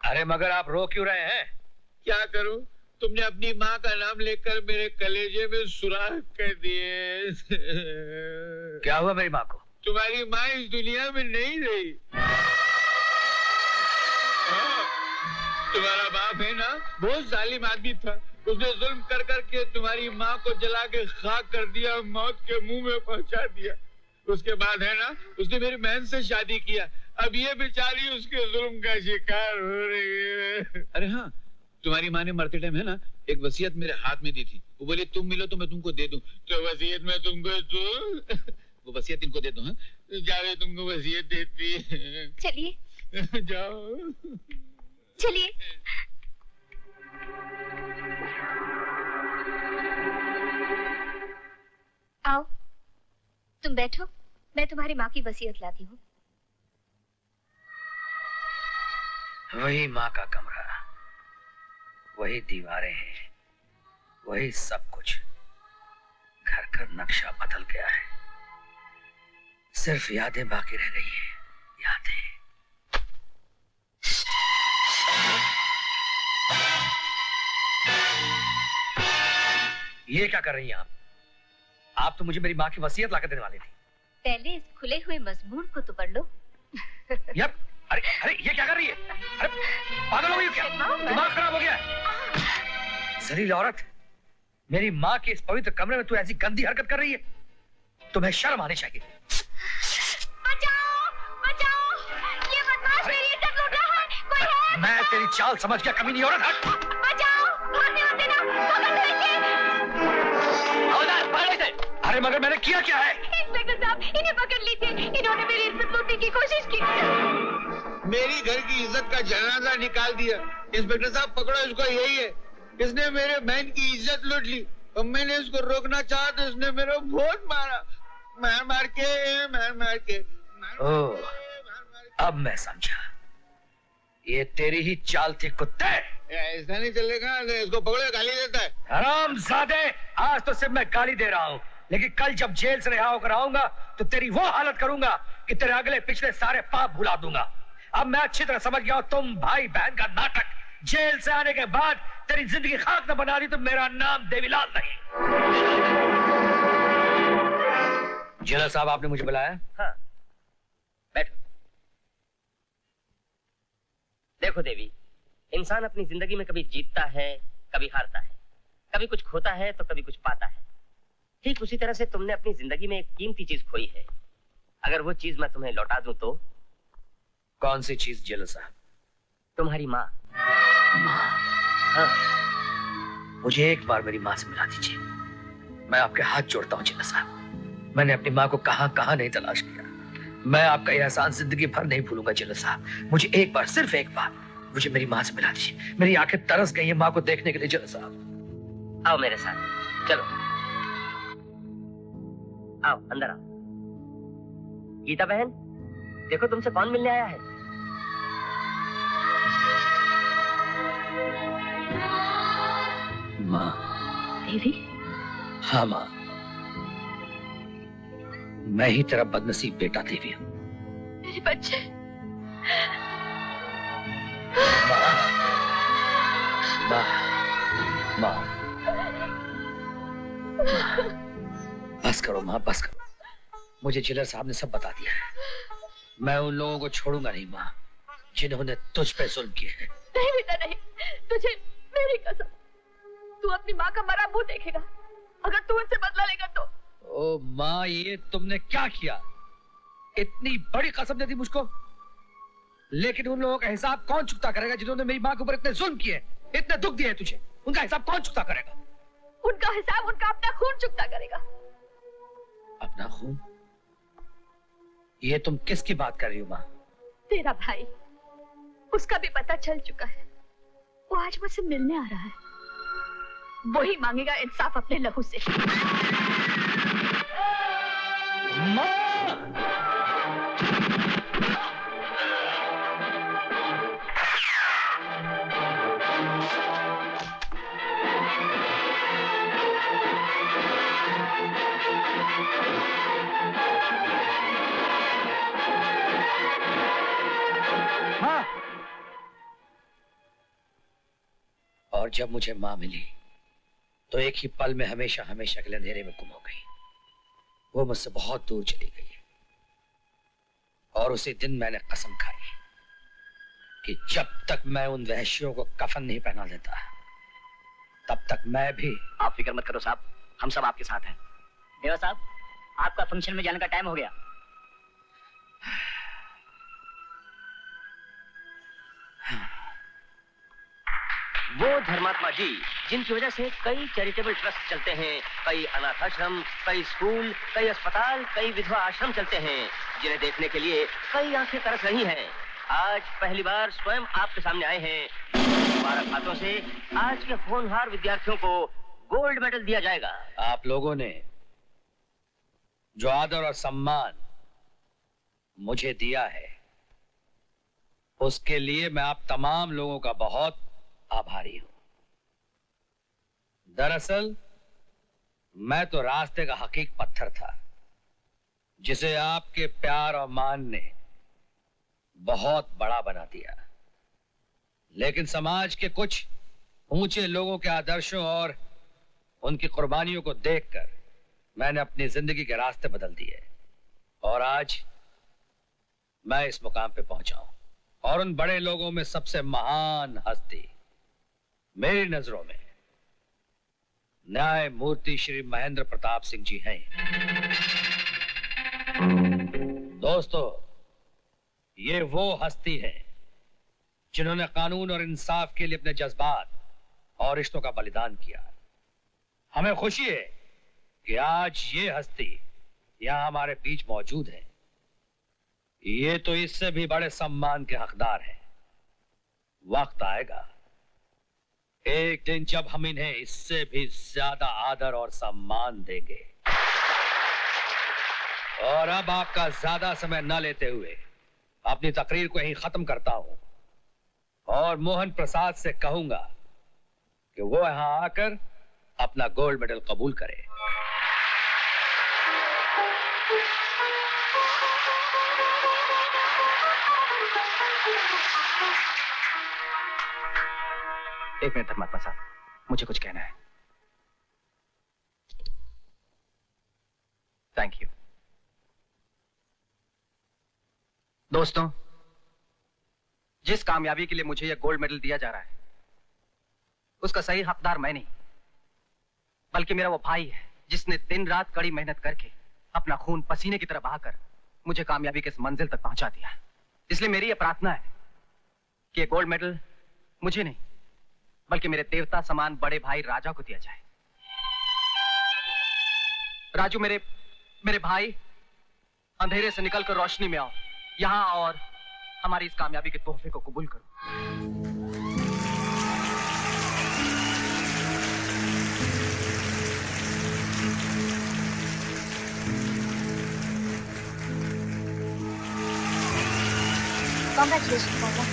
अरे मगर आप रो क्यों रहे हैं? क्या करूं? तुमने अपनी माँ का नाम लेकर मेरे कलेजे में सुराख कर दिए। क्या हुआ मेरी माँ को? तुम्हारी माँ इस दुनिया में नहीं रही। तुम्हारा बाप है ना, बहुत जालिम आदमी था। उसने जुल्म कर करके तुम्हारी माँ को जला के खाक कर दिया, मौत के मुंह में पहुंचा दिया। उसके बाद है ना, उसने मेरी बहन से शादी किया। अब ये बेचारी उसके जुल्म का शिकार हो रही है। अरे हाँ, तुम्हारी माँ ने मरते टाइम है ना एक वसीयत मेरे हाथ में दी थी। वो बोली तुम मिलो तो मैं तुमको दे दूं। तो वसीयत में तुमको दूं? वो वसीयत इनको दे दो। हाँ, जावे तुमको वसीयत देती है। चलिए जाओ, चलिए। आओ, तुम बैठो, मैं तुम्हारी माँ की वसीयत लाती हूँ। वही माँ का कमरा, वही दीवारें हैं, वही सब कुछ। घर का नक्शा बदल गया है, सिर्फ यादें बाकी रह गई हैं। यादें। ये क्या कर रही हैं आप? आप तो मुझे मेरी माँ की वसीयत लाकर देने वाली थी। पहले इस खुले हुए मजमून को तो पढ़ लो। यप। अरे अरे ये क्या कर रही है? अरे पागल हो गई क्या? दिमाग खराब हो गया? जलील औरत, मेरी माँ के इस पवित्र कमरे में तू ऐसी गंदी हरकत कर रही है? तुम्हें शर्म आनी चाहिए। बचाओ, बचाओ, ये बदमाश मेरी इज्जत लूट रहा है। कोई है? मैं तेरी चाल समझ गया, कमीनी औरत। हट। बचाओ, भागने मत देना, पकड़ लो इसे। अरे मगर मैंने किया क्या है? इंस्पेक्टर साहब, इन्हें पकड़ लीजिए, इन्होंने मेरी इज्जत लूटने की कोशिश की। मेरी घर की इज्जत का जनाजा निकाल दिया। इंस्पेक्टर साहब पकड़ो इसको, यही है, इसने मेरे बहन की इज्जत लूट ली और मैंने इसको रोकना चाहा तो इसने मेरे बहुत मारा, मार के। ओह, अब मैं समझा, ये तेरी ही चाल थी कुत्ते। ऐसा नहीं चलेगा, इसको पकड़ो, गाली देता है। हरामजादे, आज तो सिर्फ मैं गाली दे रहा हूँ, लेकिन कल जब जेल से रिहा होकर आऊंगा तो तेरी वो हालत करूंगा कि तेरे अगले पिछले सारे पाप भुला दूंगा। अब मैं अच्छी तरह समझ गया हूं, तुम भाई बहन का नाटक। जेल से आने के बाद तेरी जिंदगी खाक न बना दी तो मेरा नाम देवीलाल नहीं। जेलर साहब, आपने मुझे बुलाया? हाँ, बैठो। देखो देवी, इंसान अपनी जिंदगी में कभी जीतता है, कभी हारता है, कभी कुछ खोता है तो कभी कुछ पाता है। ठीक उसी तरह से तुमने अपनी जिंदगी में एक कीमती चीज खोई है। अगर वो चीज मैं तुम्हें लौटा दूं तो? कौन सी चीज जेलर साहब? तुम्हारी माँ। माँ? हाँ। मुझे एक बार मेरी माँ से मिला दीजिए। मैं आपके हाथ जोड़ता हूँ जिन्ना साहब। मैंने अपनी माँ को कहां कहां नहीं तलाश किया। मैं आपका यह एहसान जिंदगी भर नहीं भूलूंगा जिन्ना साहब। मुझे एक बार, सिर्फ एक बार, मुझे मेरी माँ से मिला दीजिए। मेरी आंखें तरस गई हैं माँ को देखने के लिए जिन्ना साहब। आओ मेरे साथ, चलो आओ अंदर आओ। गीता बहन, देखो तुमसे कौन मिलने आया है। माँ। देवी? हाँ माँ, मैं ही तेरा बदनसीब बेटा देवी हूँ। मेरे बच्चे। माँ, माँ, माँ, बस करो माँ, बस करो। मुझे जिलर साहब ने सब बता दिया है। मैं उन लोगों को छोड़ूंगा नहीं माँ, जिन्होंने तुझ पे जुल्म किए हैं। नहीं बेटा नहीं, तुझे मेरी कसम, तू अपनी माँ का मरा मुंह देखेगा अगर तू उनसे बदला लेगा तो। ओ माँ, ये तुमने क्या किया? इतनी बड़ी कसम दे दी मुझको, लेकिन उन लोगों का हिसाब कौन चुकता करेगा जिन्होंने मेरी माँ के ऊपर इतने जुल्म किए, इतने दुख दिए तुझे? उनका हिसाब कौन चुकता करेगा? उनका हिसाब उनका अपना खून चुकता करेगा। अपना खून? ये तुम किसकी बात कर रही हो माँ? तेरा भाई, उसका भी पता चल चुका है। वो आज मुझसे मिलने आ रहा है। वही मांगेगा इंसाफ अपने लहू से। माँ! और जब मुझे माँ मिली तो एक ही पल में हमेशा हमेशा के लिए अंधेरे में गुम हो गई। वो मुझसे बहुत दूर चली गई और उसी दिन मैंने कसम खाई कि जब तक मैं उन वहशियों को कफन नहीं पहना देता तब तक मैं भी। आप फिक्र मत करो साहब, हम सब आपके साथ हैं। देवा साहब, आपका फंक्शन में जाने का टाइम हो गया। वो धर्मात्मा जी जिनकी वजह से कई चैरिटेबल ट्रस्ट चलते हैं, कई अनाथ आश्रम, कई स्कूल, कई अस्पताल, कई विधवा आश्रम चलते हैं, जिन्हें देखने के लिए कई आंखें तरस रही हैं, आज पहली बार स्वयं आपके सामने आए हैं। मुबारक हाथों से आज के होनहार विद्यार्थियों को गोल्ड मेडल दिया जाएगा। आप लोगों ने जो आदर और सम्मान मुझे दिया है उसके लिए मैं आप तमाम लोगों का बहुत आभारी हूं। दरअसल मैं तो रास्ते का हकीक पत्थर था जिसे आपके प्यार और मान ने बहुत बड़ा बना दिया, लेकिन समाज के कुछ ऊंचे लोगों के आदर्शों और उनकी कुर्बानियों को देखकर मैंने अपनी जिंदगी के रास्ते बदल दिए और आज मैं इस मुकाम पे पहुंचा हूं। और उन बड़े लोगों में सबसे महान हस्ती मेरी नजरों में न्याय मूर्ति श्री महेंद्र प्रताप सिंह जी हैं। दोस्तों, ये वो हस्ती है जिन्होंने कानून और इंसाफ के लिए अपने जज्बात और रिश्तों का बलिदान किया। हमें खुशी है कि आज ये हस्ती यहां हमारे बीच मौजूद है। ये तो इससे भी बड़े सम्मान के हकदार हैं। वक्त आएगा एक दिन जब हम इन्हें इससे भी ज्यादा आदर और सम्मान देंगे। और अब आपका ज्यादा समय न लेते हुए अपनी तकरीर को यहीं खत्म करता हूं और मोहन प्रसाद से कहूंगा कि वो यहां आकर अपना गोल्ड मेडल कबूल करे। एक मिनट धर्मात्मा साहब, मुझे कुछ कहना है। Thank you. दोस्तों, जिस कामयाबी के लिए मुझे यह गोल्ड मेडल दिया जा रहा है उसका सही हकदार मैं नहीं बल्कि मेरा वो भाई है जिसने दिन रात कड़ी मेहनत करके अपना खून पसीने की तरह बहाकर मुझे कामयाबी के इस मंजिल तक पहुंचा दिया। इसलिए मेरी यह प्रार्थना है कि ये गोल्ड मेडल मुझे नहीं बल्कि मेरे देवता समान बड़े भाई राजा को दिया जाए। राजू, मेरे भाई, अंधेरे से निकलकर रोशनी में आओ। यहां आओ और हमारी इस कामयाबी के तोहफे को कबूल करो। Congratulations, Baba.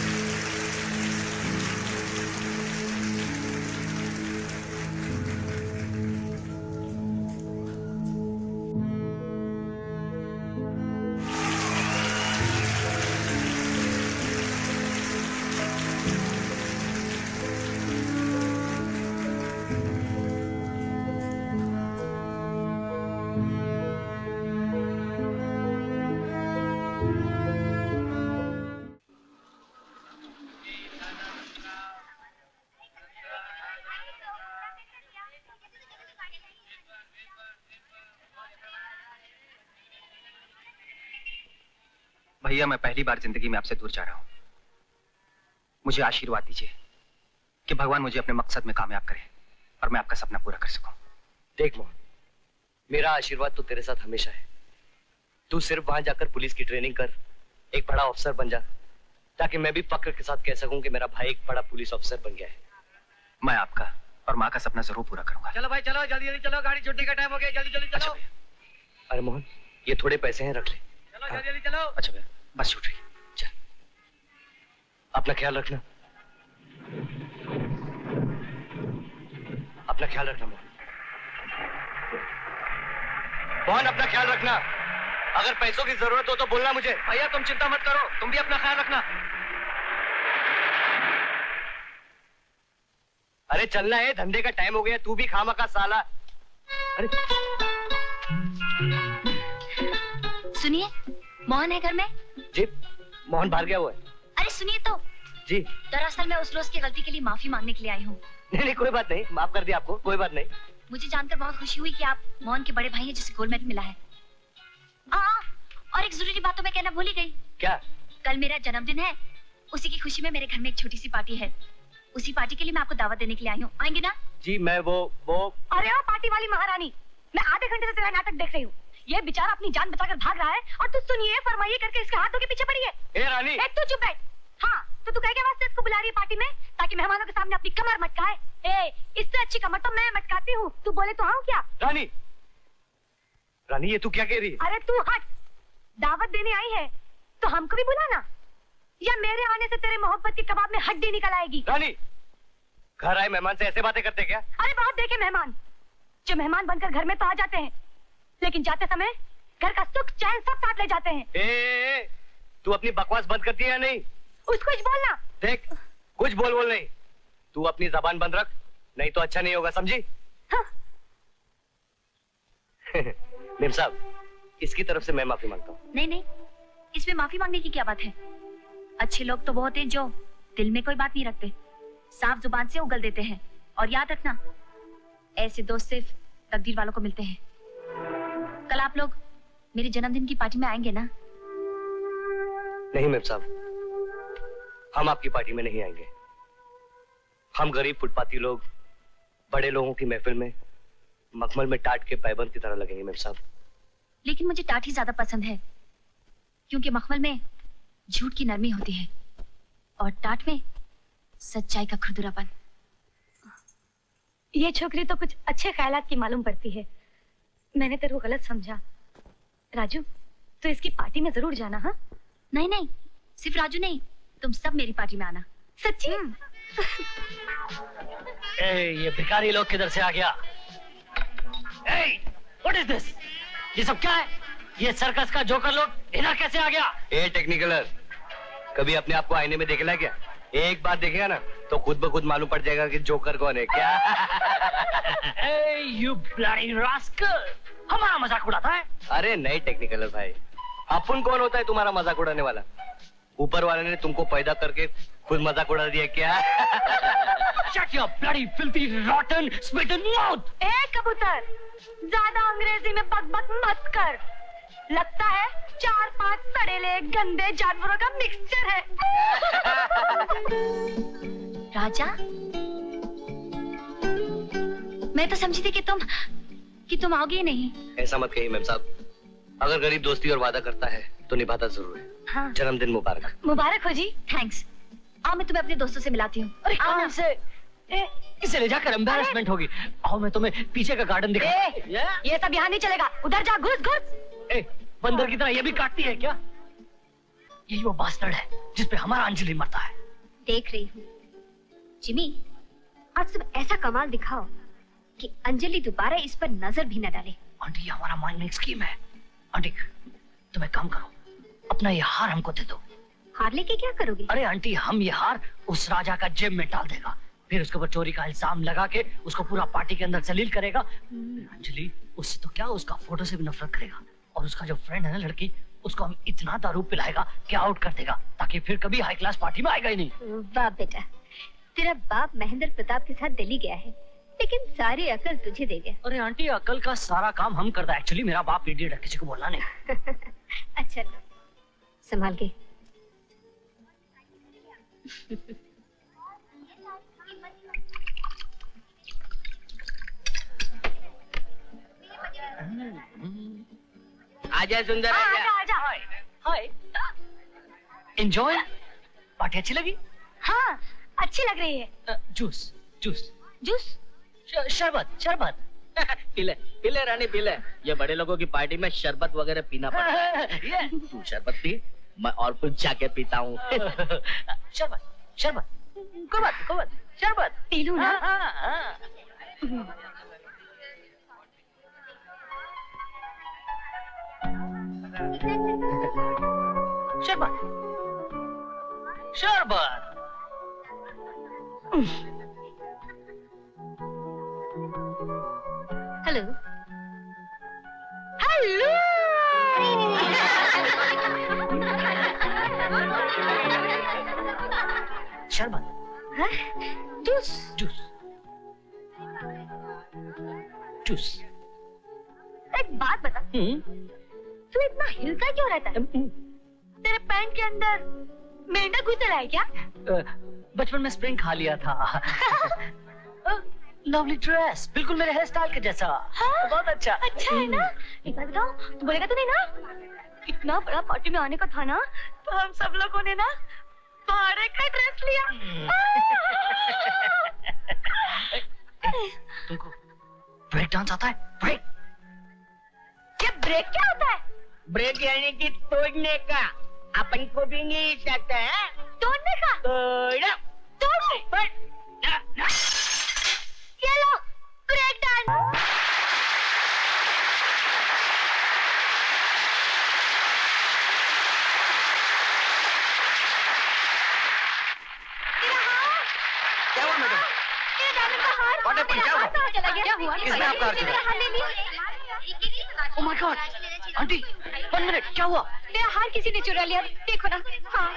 भैया, मैं पहली बार जिंदगी में आपसे दूर जा रहा हूं। मुझे आशीर्वाद दीजिए कि भगवान मुझे अपने मकसद में कामयाब करे और मैं आपका सपना पूरा कर सकूं। देख मोहन, मेरा आशीर्वाद तो तेरे साथ हमेशा है। तू सिर्फ वहां जाकर पुलिस की ट्रेनिंग कर, एक बड़ा अफसर बन जा, ताकि मैं भी फक्र के साथ कह सकूं कि मेरा भाई एक बड़ा पुलिस अफसर बन गया है। मैं आपका और माँ का सपना जरूर पूरा करूंगा। चलो भाई, चलो जल्दी जल्दी चलो, गाड़ी छूटने का टाइम हो गया, जल्दी जल्दी चलो। अरे मोहन, ये थोड़े पैसे हैं, रख ले। चलो जल्दी जल्दी चलो। अच्छा भैया, बस छूट रही। चल, अपना ख्याल रखना, अपना ख्याल रखना मोहन। मोहन, अपना ख्याल रखना। अगर पैसों की जरूरत हो तो बोलना मुझे। भैया, तुम चिंता मत करो, तुम भी अपना ख्याल रखना। अरे चलना है, धंधे का टाइम हो गया, तू भी खामा का साला। अरे सुनिए, मोहन है घर में? जी, मोहन बाहर गया हुआ है। अरे सुनिए तो। जी। दरअसल मैं उस रोज की गलती के लिए माफी मांगने के लिए आई हूँ। नहीं, कोई बात नहीं, माफ कर दिया आपको, कोई बात नहीं। मुझे जानकर बहुत खुशी हुई कि आप मोहन के बड़े भाई हैं जिसे गोल्ड मेडल मिला है। और एक जरूरी बात तो मैं कहना भूल ही गई। क्या? कल मेरा जन्मदिन है, उसी की खुशी में मेरे घर में एक छोटी सी पार्टी है। उसी पार्टी के लिए मैं आपको दावत देने के लिए आई हूँ, आएंगे ना? जी, मैं वो अरे ओ पार्टी वाली महारानी, मैं आधे घंटे से तेरा नाटक देख रही हूँ। ये बेचारा अपनी जान बचाकर भाग रहा है और तू सुनिए फरमाइए करके इसके हाथों के पीछे पड़ी है। ए रानी, तू चुप बैठ। हाँ, तो तू कह के वास्ते इसको बुला रही है पार्टी में ताकि मेहमानों के सामने अपनी कमर मटकाए। इससे अच्छी कमर तो मैं मटकाती हूँ, तू बोले तो हाँ क्या? रानी, रानी ये तू क्या कह रही है? अरे तू हट, दावत देने आई है तो हमको भी बुलाना, या मेरे आने से तेरे मोहब्बत के कबाब में हड्डी निकल आएगी। रानी, घर आए मेहमान से ऐसे बातें करते क्या? अरे बहुत देखे मेहमान, जो मेहमान बनकर घर में तो आ जाते हैं लेकिन जाते समय घर का सुख चैन सब साथ ले जाते हैं। तू अपनी बकवास बंद करती है या नहीं? कुछ बोलना। देख, कुछ बोल नहीं, तू अपनी जबान बंद रख, नहीं तो अच्छा नहीं होगा, समझी? हाँ। मेम साहब, इसकी तरफ से मैं माफी मांगता हूँ। नहीं, इसमें माफी मांगने की क्या बात है? अच्छे लोग तो बहुत हैं जो दिल में कोई बात नहीं रखते, साफ जुबान से उगल देते हैं। और याद रखना, ऐसे दोस्त सिर्फ तकदीर वालों को मिलते हैं। कल आप लोग मेरे जन्मदिन की पार्टी में आएंगे ना? नहीं मेम साहब, हम आपकी पार्टी में नहीं आएंगे। हम गरीब फुटपाती लोग बड़े लोगों की महफिल में मखमल में टाट के पैबंद की तरह लगेंगे मेम साहब। लेकिन मुझे टाट ही ज्यादा पसंद है, क्योंकि मखमल में झूठ की नरमी होती है और टाट में सच्चाई का खुरदुरापन। ये छोकरी तो कुछ अच्छे ख्यालात की मालूम पड़ती है। मैंने तेरे को गलत समझा। राजू, तो इसकी पार्टी में जरूर जाना। हाँ? नहीं, सिर्फ राजू नहीं, तुम सब मेरी पार्टी में आना। सच्ची? ये भिखारी लोग किधर से आ गया? What is this? ये सब क्या है? ये सर्कस का जोकर लोग इधर कैसे आ गया? टेक्निकलर, कभी अपने आप को आईने में देखना क्या? एक बार देखेगा ना तो खुद ब खुद मालूम पड़ जाएगा कि जोकर कौन है। क्या? You bloody rascal! हमारा मजाक उड़ाता है? अरे नहीं टेक्निकलर भाई, अपन कौन होता है तुम्हारा मजाक उड़ाने वाला? ऊपर वाले ने तुमको पैदा करके खुद मजाक उड़ा दिया क्या? Shut your bloody filthy rotten spitting mouth! कबूतर, ज्यादा अंग्रेजी में बक बक मत कर। लगता है 4-5 सड़ेले गंदे जानवरों का मिक्सचर है। राजा, मैं तो समझी थी कि तुम आओगे नहीं। ऐसा मत कहिए मैम साहब, अगर गरीब दोस्ती और वादा करता है तो निभाता जरूर है। हाँ। जन्मदिन मुबारक। मुबारक हो जी। थैंक्स। आओ मैं तुम्हें अपने दोस्तों से मिलाती हूँ। अरे कौन से? इसे ले जाकर एम्बैरेसमेंट होगी। आओ मैं तुम्हें पीछे का गार्डन दिखा। ये सब यहाँ नहीं चलेगा, उधर जा, घुस घुस। बंदर की तरह ये भी काटती है क्या? यही वो बास्टर्ड है जिसपे हमारा अंजलि मरता है। देख रही हूँ जिमी, आज तुम ऐसा कमाल दिखाओ कि अंजलि दोबारा इस पर नजर भी न डाले। आंटी ये हमारा माइंड स्कीम है। आंटी तुम एक काम करो, अपना ये हार हमको दे दो। हार लेके क्या करोगे? अरे आंटी हम ये हार उस राजा का जेब में डाल देगा, फिर उसके ऊपर चोरी का इल्जाम लगा के उसको पूरा पार्टी के अंदर जलील करेगा। अंजलि उससे तो क्या, उसका फोटो से भी नफरत करेगा, और उसका जो फ्रेंड है ना लड़की, उसको हम इतना दारू पिलाएगा कि आउट कर देगा, ताकि फिर कभी हाई क्लास पार्टी में आएगा ही नहीं। वाह बेटा, तेरा बाप महेंद्र प्रताप के साथ दिल्ली गया है, लेकिन सारी अकल तुझे दे गया। अरे आंटी अकल का सारा काम हम करता है। एक्चुअली मेरा बाप इडियट है, किसी को बोलना नहीं। अच्छा संभाल के। आजा सुंदर, आजा। हाय। एंजॉय। पार्टी अच्छी लगी? हाँ अच्छी लग रही है। जूस जूस जूस, शरबत। पीले रानी पीले। ये बड़े लोगों की पार्टी में शरबत वगैरह पीना पड़ता है। तू शरबत पी, मैं और कुछ जाके पीता हूँ। शरबत। कोबत। शरबत पी लूं ना? शरबत। हेलो। शरबत। जूस। एक बात बता, तू इतना हिलता क्यों रहता है? तेरे पैंट के अंदर मेंढक घुस रहा है क्या? बचपन में स्प्रिंग खा लिया था। लवली ड्रेस, बिल्कुल मेरे हेयर स्टाइल के जैसा। हाँ? बहुत अच्छा। अच्छा है ना? एक बात बताओ, तू बोलेगा तो नहीं ना? इतना बड़ा पार्टी में आने का था ना, तो हम सब लोगों ने ना भाड़े का ड्रेस लिया। तुमको ब्रेक डांस आता है? ब्रेक? ये ब्रेक क्या होता है? ब्रेक यानी कि तोड़ने का। अपन को भी नहीं सकता है। तोड़ने का? तोड़। ये लो ब्रेक डांस। क्या हुआ मैडम? क्या हुआ? किसने आपका हार छीना? Oh my God! Aunty, 1 minute, क्या हुआ? मेरा हार किसी ने चुरा लिया, देखो ना। हाँ।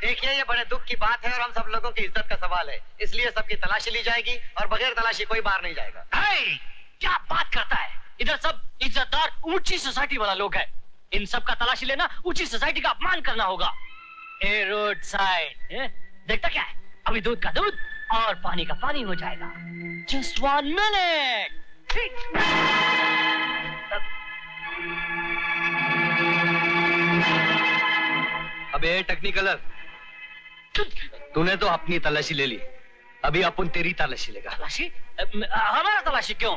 देखिए ये बड़े दुख की बात है और हम सब लोगों की इज्जत का सवाल है, इसलिए सबकी तलाशी ली जाएगी और बगैर तलाशी कोई बाहर नहीं जाएगा। क्या बात करता है? इधर सब इज्जतदार ऊंची सोसाइटी वाला लोग है, इन सब का तलाशी लेना ऊंची सोसाइटी का अपमान करना होगा। ए रोड साइड, देखता क्या है? अभी दूध का दूध और पानी का पानी हो जाएगा। Just 1 minute. अबे टेक्निकलर, तूने तो अपनी तलाशी ले ली, अभी अपन तेरी तलाशी लेगा। तलाशी? हमारा तलाशी क्यों?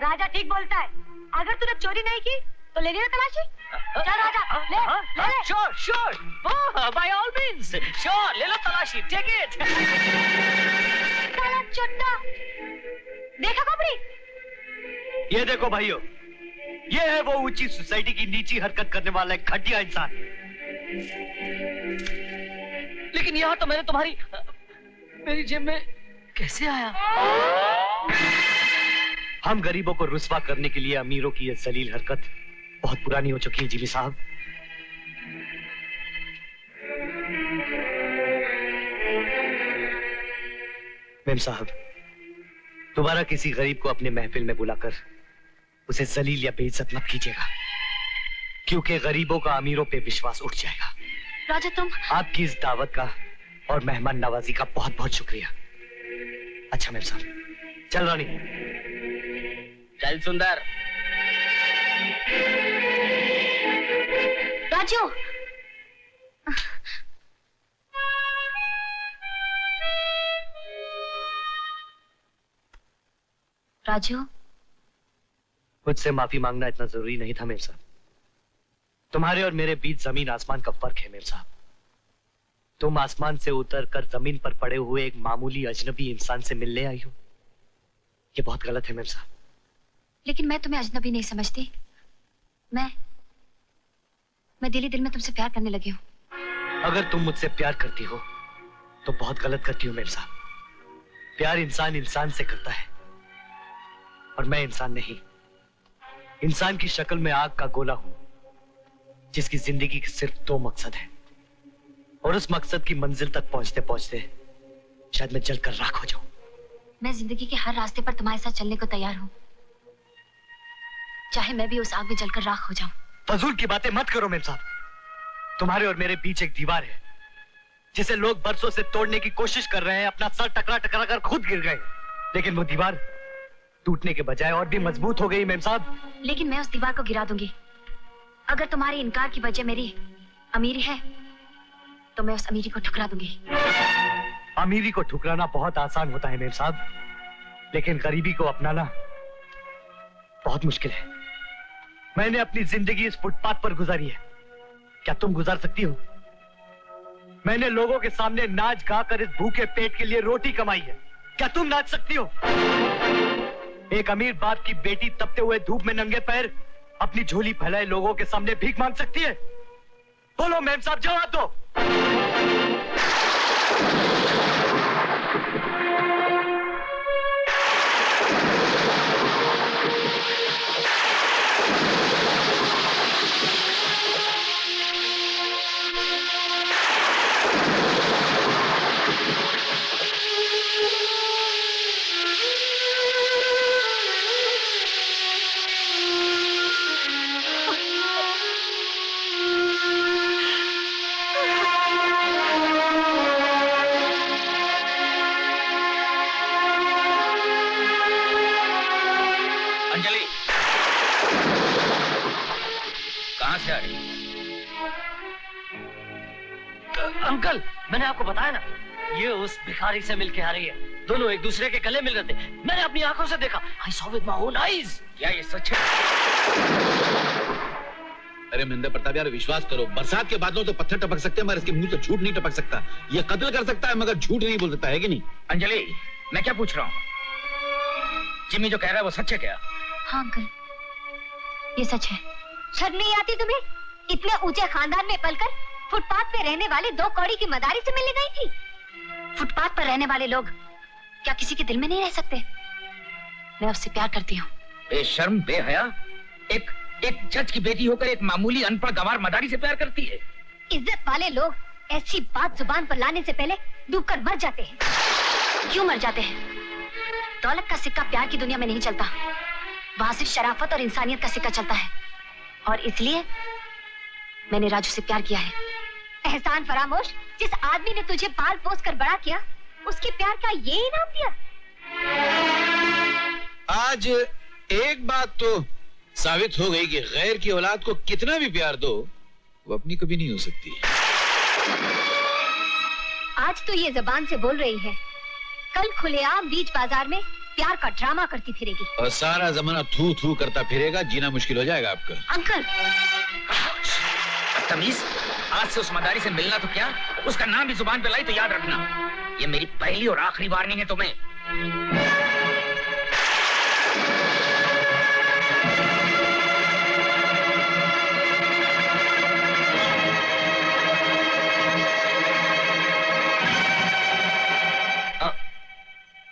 राजा ठीक बोलता है, अगर तूने चोरी नहीं की तो ले लेना तलाशी। चल राजा, ले। Sure, by all means sure, ले लो तलाशी, टेक इट। साला चुन्ना, देखा खोपड़ी? ये देखो भाइयों, ये है वो ऊंची सोसाइटी की नीची हरकत करने वाला एक घटिया इंसान। लेकिन यहाँ तो मैंने तुम्हारी मेरी जेब में कैसे आया? हम गरीबों को रुस्वा करने के लिए अमीरों की ये जलील हरकत बहुत पुरानी हो चुकी है जिमी साहब। मेम साहब, दोबारा किसी गरीब को अपने महफिल में बुलाकर उसे जलील या बेइज्जत मत कीजिएगा। क्योंकि गरीबों का अमीरों पे विश्वास उठ जाएगा। राजा तुम। आपकी इस दावत का और मेहमान नवाजी का बहुत बहुत शुक्रिया। अच्छा मेम साहब, चल रानी। चल सुंदर। राजू। राजू, मुझसे माफी मांगना इतना जरूरी नहीं था मेम साहब। तुम्हारे और मेरे बीच जमीन आसमान का फर्क है मेम साहब। तुम आसमान से उतर कर जमीन पर पड़े हुए एक मामूली अजनबी इंसान से मिलने आई हो। ये बहुत गलत है मेम साहब। लेकिन मैं तुम्हें अजनबी नहीं समझती। मैं दिल ही दिल में तुमसे प्यार करने लगी हूँ। अगर तुम मुझसे प्यार करती हो तो बहुत गलत करती हो मेम साहब। प्यार इंसान इंसान से करता है और मैं इंसान नहीं। इंसान की शक्ल में आग का गोला हूं जिसकी जिंदगी के सिर्फ 2 मकसद है, और उस मकसद की मंजिल तक पहुंचते पहुंचते शायद मैं जलकर राख हो जाऊं। मैं जिंदगी के हर रास्ते पर तुम्हारे साथ चलने को तैयार हूं, चाहे मैं भी उस आग में जलकर राख हो जाऊं। फजूल की बातें मत करो मेम साहब। तुम्हारे और मेरे बीच एक दीवार है जिसे लोग बरसों से तोड़ने की कोशिश कर रहे हैं। अपना सर टकरा टकरा कर खुद गिर गए, लेकिन वो दीवार टूटने के बजाय और भी मजबूत हो गई मेम साहब। लेकिन मैं उस दीवार को गिरा दूंगी। अगर तुम्हारे इनकार की वजह मेरी अमीरी है तो मैं उस अमीरी को ठुकरा दूंगी। अमीरी को ठुकराना बहुत आसान होता है मेम साहब, लेकिन गरीबी को अपनाना बहुत मुश्किल है। मैंने अपनी जिंदगी इस फुटपाथ पर गुजारी है, क्या तुम गुजार सकती हो? मैंने लोगों के सामने नाच गा कर इस भूखे पेट के लिए रोटी कमाई है, क्या तुम नाच सकती हो? एक अमीर बाप की बेटी तपते हुए धूप में नंगे पैर अपनी झोली फैलाए लोगों के सामने भीख मांग सकती है? बोलो मेम साहब, जवाब दो। अंकल, मैंने आपको बताया ना, ये उस भिखारी से मिलके आ रही है। दोनों एक दूसरे के गले मिल रहे थे, मैंने अपनी आंखों से देखा। I saw with my own eyes। क्या ये सच है? अरे महेंद्र प्रताप यार, विश्वास करो, बरसात के बादलों तो पत्थर टपक सकते हैं मगर इसके मुंह से झूठ नहीं टपक सकता। ये कत्ल कर सकता है मगर झूठ नहीं बोल सकता है कि नहीं? अंजलि, मैं क्या पूछ रहा हूँ? जिमी जो कह रहा है वो सच है क्या? हाँ अंकल, ये सच है। शर्म नहीं आती तुम्हें? इतने ऊंचे खानदान में पलकर फुटपाथ पे रहने वाले 2 कौड़ी की मदारी से मिलने गई थी। फुटपाथ पर रहने वाले लोग क्या किसी के दिल में नहीं रह सकते? मैं उससे प्यार करती हूँ। बेशर्म, बेहया, एक जज की बेटी होकर एक मामूली अनपढ़ गंवार मदारी से प्यार करती है। इज्जत वाले लोग ऐसी बात जुबान पर लाने से पहले डूबकर मर जाते हैं। क्यों मर जाते हैं? दौलत का सिक्का प्यार की दुनिया में नहीं चलता, वहां सिर्फ शराफत और इंसानियत का सिक्का चलता है। और इसलिए मैंने राजू से प्यार किया है। एहसान फरामोश, जिस आदमी ने तुझे पाल पोस कर बड़ा किया, उसके प्यार का ये इनाम दिया। आज एक बात तो साबित हो गई कि गैर की औलाद को कितना भी प्यार दो, वो अपनी कभी नहीं हो सकती। आज तो ये जबान से बोल रही है, कल खुलेआम बीच बाजार में प्यार का ड्रामा करती फिरेगी। और सारा जमाना थू थू करता फिरेगा, जीना मुश्किल हो जाएगा आपका। अंकल, तमीज, आज से उस मदारी से मिलना तो क्या, उसका नाम भी जुबान पे लाई तो याद रखना, ये मेरी पहली और आखिरी वार्निंग है तुम्हें।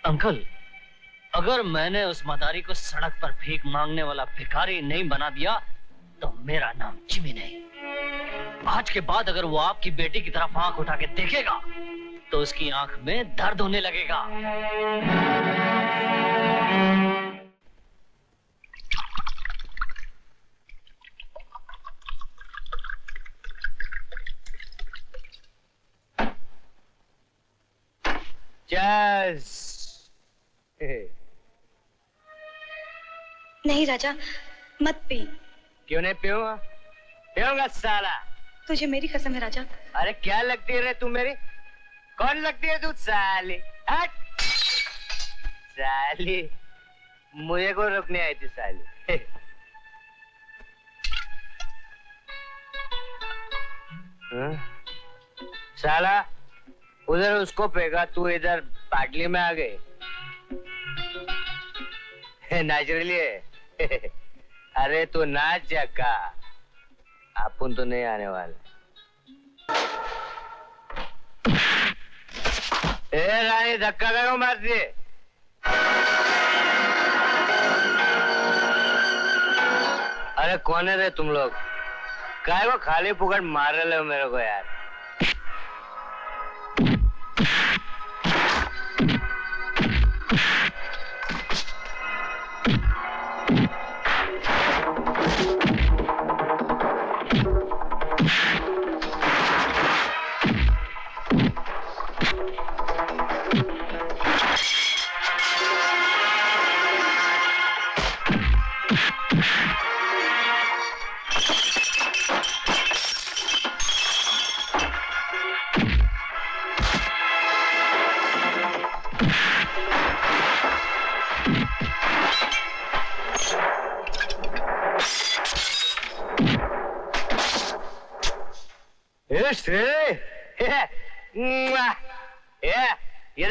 अंकल, अगर मैंने उस मदारी को सड़क पर भीख मांगने वाला भिखारी नहीं बना दिया तो मेरा नाम जिमी नहीं। आज के बाद अगर वो आपकी बेटी की तरफ आंख उठा के देखेगा तो उसकी आंख में दर्द होने लगेगा। चीयर्स। नहीं राजा, मत पी। क्यों नहीं पीऊंगा? पीऊंगा साला। तुझे मेरी कसम है राजा। अरे क्या लगती है रे तू मेरी? कौन लगती है तू? साली। हट। साली, मुझे को रोकने आई थी साली। साला, उधर उसको फेंका, तू इधर पाटली में आ गई। नेचुरली है। अरे तू नाच जक्का, अपन तो नहीं आने वाले। ए रानी, धक्का करो मारती है। अरे कौन है रे तुम लोग? काय को खाली फुकट मार रहे हो मेरे को यार?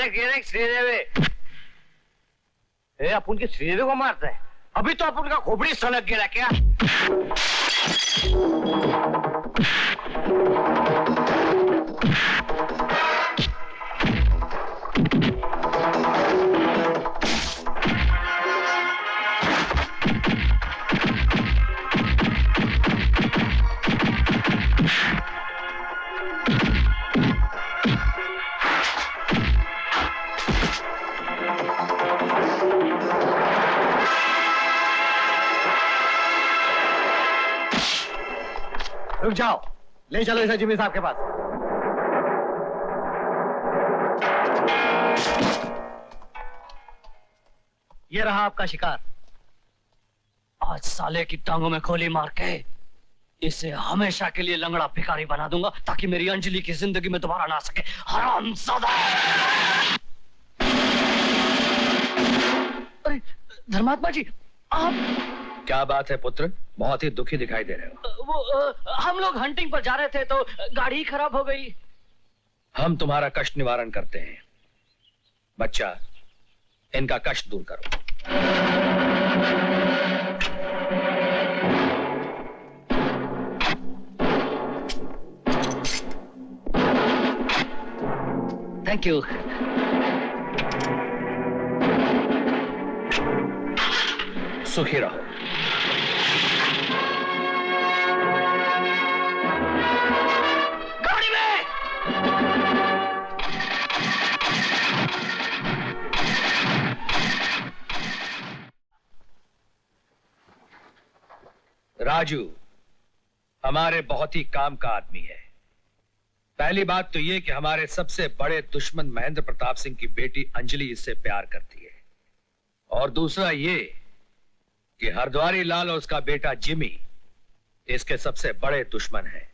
ये देख श्रीदेवी। अपन की श्रीदेवी को मारता है? अभी तो अपन का खोपड़ी सनक गया क्या? रुक जाओ, ले चलो इसे जिम्मी साहब के पास। ये रहा आपका शिकार। आज साले की टांगों में खोली मार के इसे हमेशा के लिए लंगड़ा भिखारी बना दूंगा, ताकि मेरी अंजलि की जिंदगी में दोबारा ना आ सके। हरामजादा! अरे धर्मात्मा जी, आप क्या बात है पुत्र? बहुत ही दुखी दिखाई दे रहे हो। वो हम लोग हंटिंग पर जा रहे थे तो गाड़ी खराब हो गई। हम तुम्हारा कष्ट निवारण करते हैं। बच्चा, इनका कष्ट दूर करो। Thank you. सुखी रहो। गाड़ी में! राजू हमारे बहुत ही काम का आदमी है। पहली बात तो ये कि हमारे सबसे बड़े दुश्मन महेंद्र प्रताप सिंह की बेटी अंजलि इससे प्यार करती है, और दूसरा ये कि हरद्वारी लाल और उसका बेटा जिमी इसके सबसे बड़े दुश्मन हैं।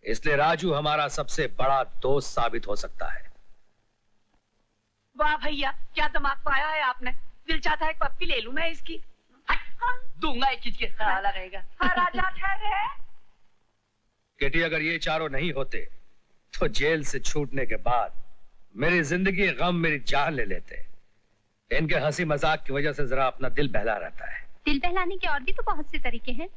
इसलिए राजू हमारा सबसे बड़ा दोस्त साबित हो सकता है। वाह भैया, क्या दिमाग पाया है आपने। दिल चाहता है एक पप्पी ले लूं मैं इसकी। दूंगा एक चीज के साला रहेगा। हाँ राजा ठहरे। किटी, अगर ये चारों नहीं होते तो जेल से छूटने के बाद मेरी जिंदगी गम मेरी जान ले लेते। इनके हंसी मजाक की वजह से जरा अपना दिल बहला रहता है। दिल बहलाने के और भी तो बहुत से तरीके हैं।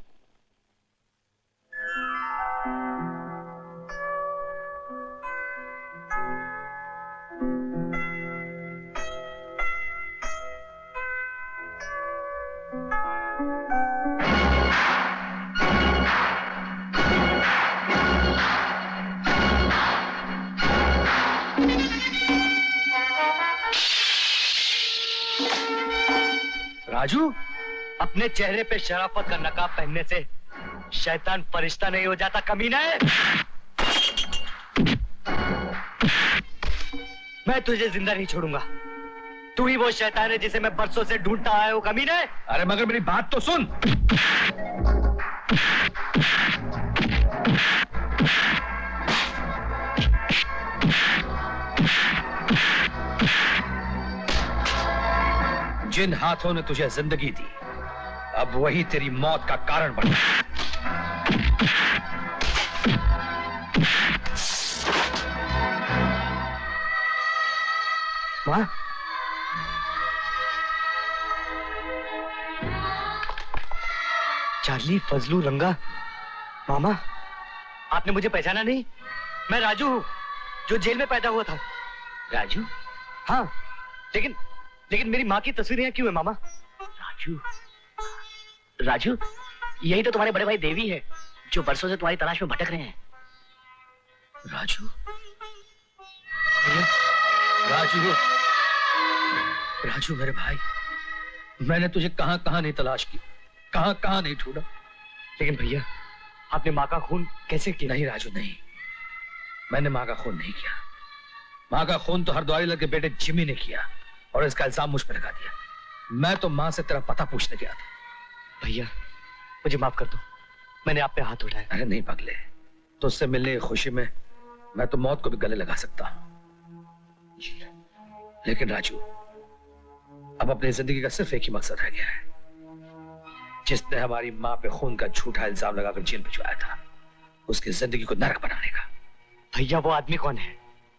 राजू, अपने चेहरे पे शराफत का नकाब पहनने से शैतान फरिश्ता नहीं हो जाता, कमीना है। मैं तुझे जिंदा नहीं छोड़ूंगा। तू ही वो शैतान है जिसे मैं बरसों से ढूंढता आया हूँ कमीने। अरे मगर मेरी बात तो सुन। जिन हाथों ने तुझे जिंदगी दी, अब वही तेरी मौत का कारण बना। माँ, चार्ली, फजलू, रंगा, मामा, आपने मुझे पहचाना नहीं? मैं राजू हूँ, जो जेल में पैदा हुआ था। राजू? हाँ, लेकिन मेरी माँ की तस्वीर यहाँ क्यों है मामा? राजू, राजू, यही तो तुम्हारे बड़े भाई देवी है, जो बरसों से तुम्हारी तलाश में भटक रहे हैं। राजू, राजू, राजू मेरे भाई, मैंने तुझे कहां कहां नहीं तलाश की, कहां कहां नहीं ढूंढा। लेकिन भैया, आपने माँ का खून कैसे किया? नहीं राजू, नहीं, मैंने माँ का खून नहीं किया। माँ का खून तो हरद्वारी लगे बेटे जिमी ने किया और इसका इल्जाम मुझ पर लगा दिया। मैं तो माँ से तेरा पता पूछने गया था। भैया, मुझे माफ कर दो, मैंने आप पे हाथ उठाया। अरे नहीं पगले, तुझसे मिलने की खुशी में मैं तो मौत को भी गले लगा सकता हूं। लेकिन राजू, अब अपनी जिंदगी का सिर्फ एक ही मकसद रह गया है। जिसने हमारी माँ पे खून का झूठा इल्जाम लगाकर जेल भिजवाया था, उसकी जिंदगी को नरक बनाने का। भैया, वो आदमी कौन है?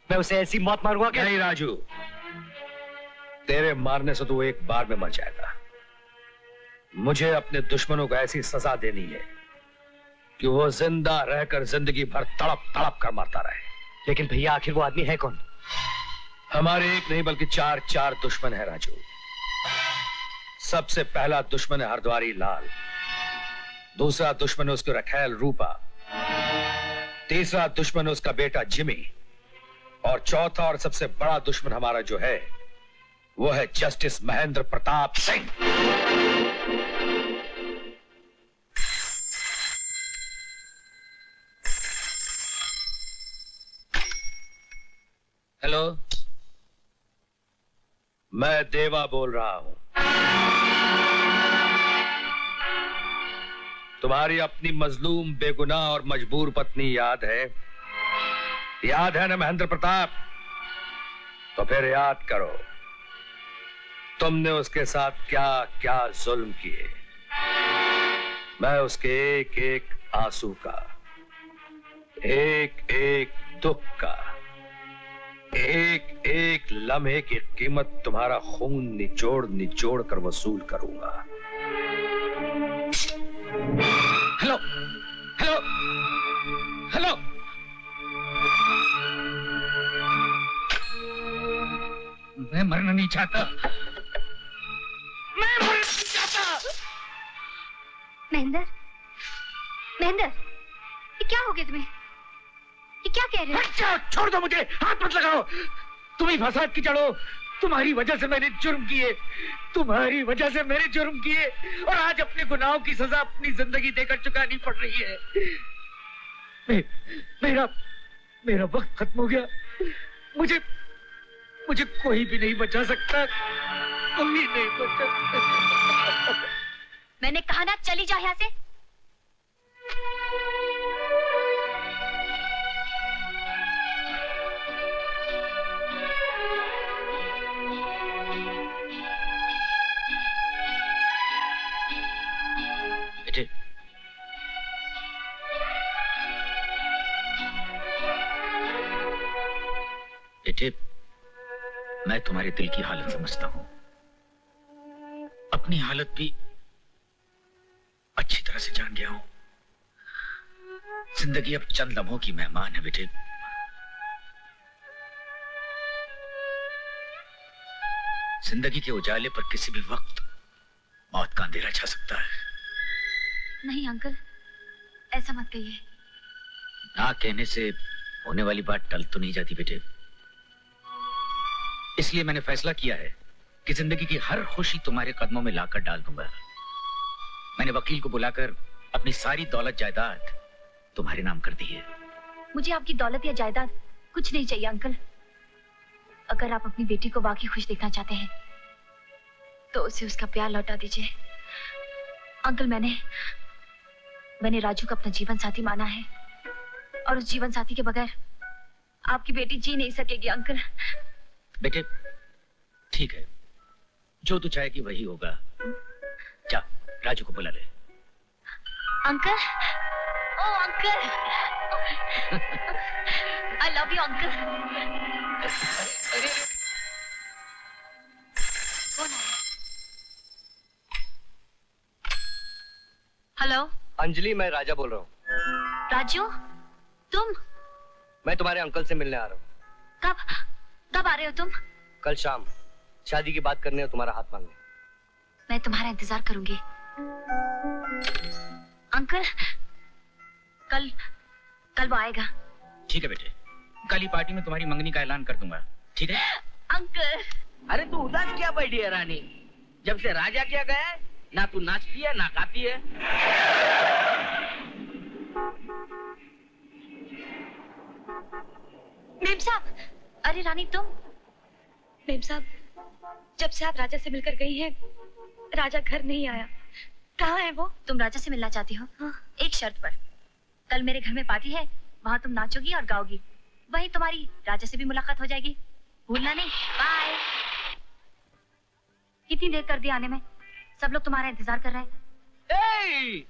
मैं उसे ऐसी मौत मारूंगा क्या? नहीं राजू, तेरे मारने से तो वो एक बार में मर जाएगा। मुझे अपने दुश्मनों को ऐसी सजा देनी है कि वो जिंदा रहकर जिंदगी भर तड़प तड़प कर मरता रहे। लेकिन भैया, आखिर वो आदमी है कौन? हमारे एक नहीं बल्कि चार दुश्मन है राजू। सबसे पहला दुश्मन है हरद्वारी लाल, दूसरा दुश्मन है उसकी रखैल रूपा, तीसरा दुश्मन है उसका बेटा जिमी, और चौथा और सबसे बड़ा दुश्मन हमारा जो है वो है जस्टिस महेंद्र प्रताप सिंह। हेलो, मैं देवा बोल रहा हूं। तुम्हारी अपनी मजलूम, बेगुनाह और मजबूर पत्नी याद है? याद है ना महेंद्र प्रताप? तो फिर याद करो, तुमने उसके साथ क्या क्या जुल्म किए। मैं उसके एक एक आंसू का, एक एक दुख का, एक एक लम्हे की कीमत तुम्हारा खून निचोड़ निचोड़ कर वसूल करूंगा। हेलो, हेलो, हेलो, मैं मरना नहीं चाहता, मैं मरना नहीं चाहता। महेंद्र, महेंद्र, ये क्या हो गया तुम्हें? ये क्या कह रहे हो? अच्छा, छोड़ दो मुझे, हाथ मत लगाओ। तुम ही फसाद की जड़ हो। तुम्हारी वजह से मैंने जुर्म किए, तुम्हारी वजह से मैंने जुर्म किए, और आज अपने गुनाहों की सजा अपनी जिंदगी देकर चुकानी पड़ रही है। मेरा वक्त खत्म हो गया। मुझे कोई भी नहीं बचा सकता, कोई नहीं बचा सकता। मैंने कहा ना, चली जा यहाँ से। बेटे, मैं तुम्हारे दिल की हालत समझता हूं, अपनी हालत भी अच्छी तरह से जान गया हूं। जिंदगी अब चंद लम्हों की मेहमान है बेटे। जिंदगी के उजाले पर किसी भी वक्त मौत का अंधेरा छा सकता है। नहीं अंकल, ऐसा मत कहिए। ना कहने से होने वाली बात टल तो नहीं जाती बेटे। इसलिए मैंने फैसला किया है कि जिंदगी की हर खुशी तुम्हारे कदमों में लाकर डाल दूंगा। मैंने वकील को बुलाकर अपनी सारी दौलत जायदाद तुम्हारे नाम कर दी है। मुझे आपकी दौलत या जायदाद कुछ नहीं चाहिए अंकल। अगर आप अपनी बेटी को वाकई खुश देखना चाहते हैं तो उसे उसका प्यार लौटा दीजिए। अंकल, मैंने राजू को अपना जीवन साथी माना है और उस जीवन साथी के बगैर आपकी बेटी जी नहीं सकेगी। अंकल बेटे, ठीक है, जो तू चाहेगी वही होगा। जा, राजू को बुला ले। अंकल, ओ uncle, I love you uncle. कौन है? हेलो अंजलि, मैं राजा बोल रहा हूँ। राजू, तुम? मैं तुम्हारे अंकल से मिलने आ रहा हूँ। कब आ रहे हो तुम? कल शाम शादी की बात करने और तुम्हारा हाथ मांगने। मैं तुम्हारा इंतजार करूंगी। अंकल, कल वो आएगा। ठीक है बेटे, कल ही पार्टी में तुम्हारी मंगनी का ऐलान कर दूंगा, ठीक है? अंकल। अरे तू उदास क्या बैठी है रानी? जब से राजा क्या गया है, ना तू नाचती है ना गाती है। मेम साहब, अरे रानी तुम? मेम साहब, जब से आप राजा से मिलकर गई हैं, राजा घर नहीं आया। कहाँ है वो? तुम राजा से मिलना चाहती हो? हाँ। एक शर्त पर। कल मेरे घर में पार्टी है, वहाँ तुम नाचोगी और गाओगी, वहीं तुम्हारी राजा से भी मुलाकात हो जाएगी। भूलना नहीं। बाय। कितनी देर कर दी आने में? सब लोग तुम्हारा इंतजार कर रहे हैं।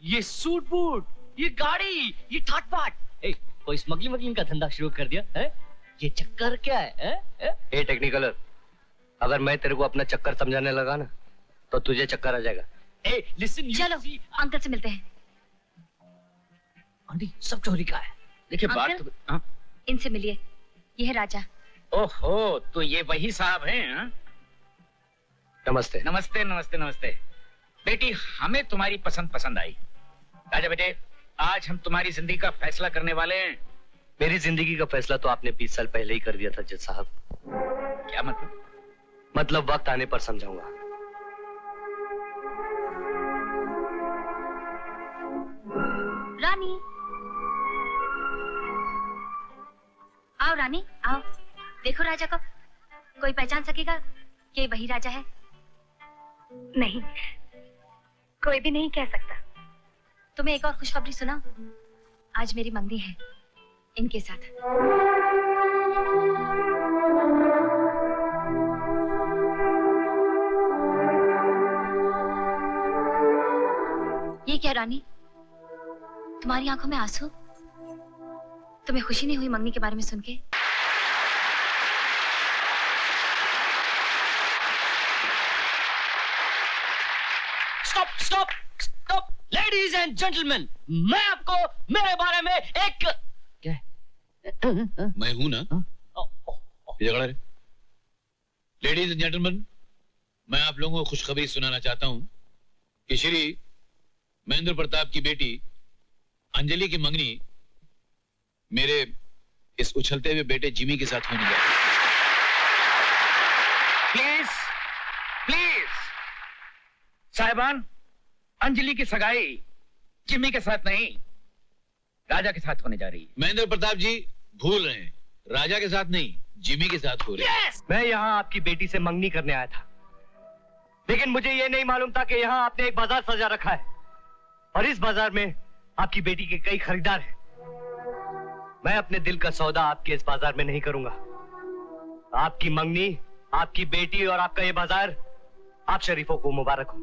ये सूट बूट, ये गाड़ी, ये ठाट बाट, कोई स्मगलिंग का धंधा शुरू कर दिया है? ये चक्कर क्या है? ए टेक्निकलर, अगर मैं तेरे को अपना चक्कर समझाने लगा ना तो तुझे चक्कर आ जाएगा। लिसन, चलो अंकल से मिलते हैं। आंटी, सब चोरी का है। देखिए बात तो इनसे मिलिए, ये है राजा। ओहो, तो ये वही साहब हैं? नमस्ते। नमस्ते नमस्ते नमस्ते। बेटी, हमें तुम्हारी पसंद आई। राजा बेटे, आज हम तुम्हारी जिंदगी का फैसला करने वाले हैं। मेरी जिंदगी का फैसला तो आपने 20 साल पहले ही कर दिया था जज साहब। क्या मतलब? मतलब वक्त आने पर समझाऊंगा। रानी, आओ रानी, आओ। देखो राजा को, कोई पहचान सकेगा कि वही राजा है? नहीं, कोई भी नहीं कह सकता। तुम्हें एक और खुशखबरी सुना? आज मेरी मंगनी है इनके साथ। ये क्या रानी, तुम्हारी आंखों में आंसू? तुम्हें खुशी नहीं हुई मंगनी के बारे में सुन के? Stop stop stop, ladies and gentleman, मैं आपको मेरे बारे में एक क्या है? मैं हूं ना? ये झगड़ा रे। लेडीज एंड जेंटलमैन, मैं आप लोगों को खुशखबरी सुनाना चाहता हूं कि श्री महेंद्र प्रताप की बेटी अंजलि की मंगनी मेरे इस उछलते हुए बेटे जिमी के साथ होने जा रही है। प्लीज प्लीज साहिबान, अंजलि की सगाई जिमी के साथ नहीं, राजा के साथ होने जा रही है। महेंद्र प्रताप जी भूल रहे हैं, राजा के साथ नहीं, जिमी के साथ हो रही है। मैं यहाँ आपकी बेटी से मंगनी करने आया था, लेकिन मुझे ये नहीं मालूम था कि यहाँ आपने एक बाजार सजा रखा है और इस बाजार में आपकी बेटी के कई खरीदार हैं। मैं अपने दिल का सौदा आपके इस बाजार में नहीं करूंगा। आपकी मंगनी, आपकी बेटी और आपका ये बाजार, आप शरीफों को मुबारक हो।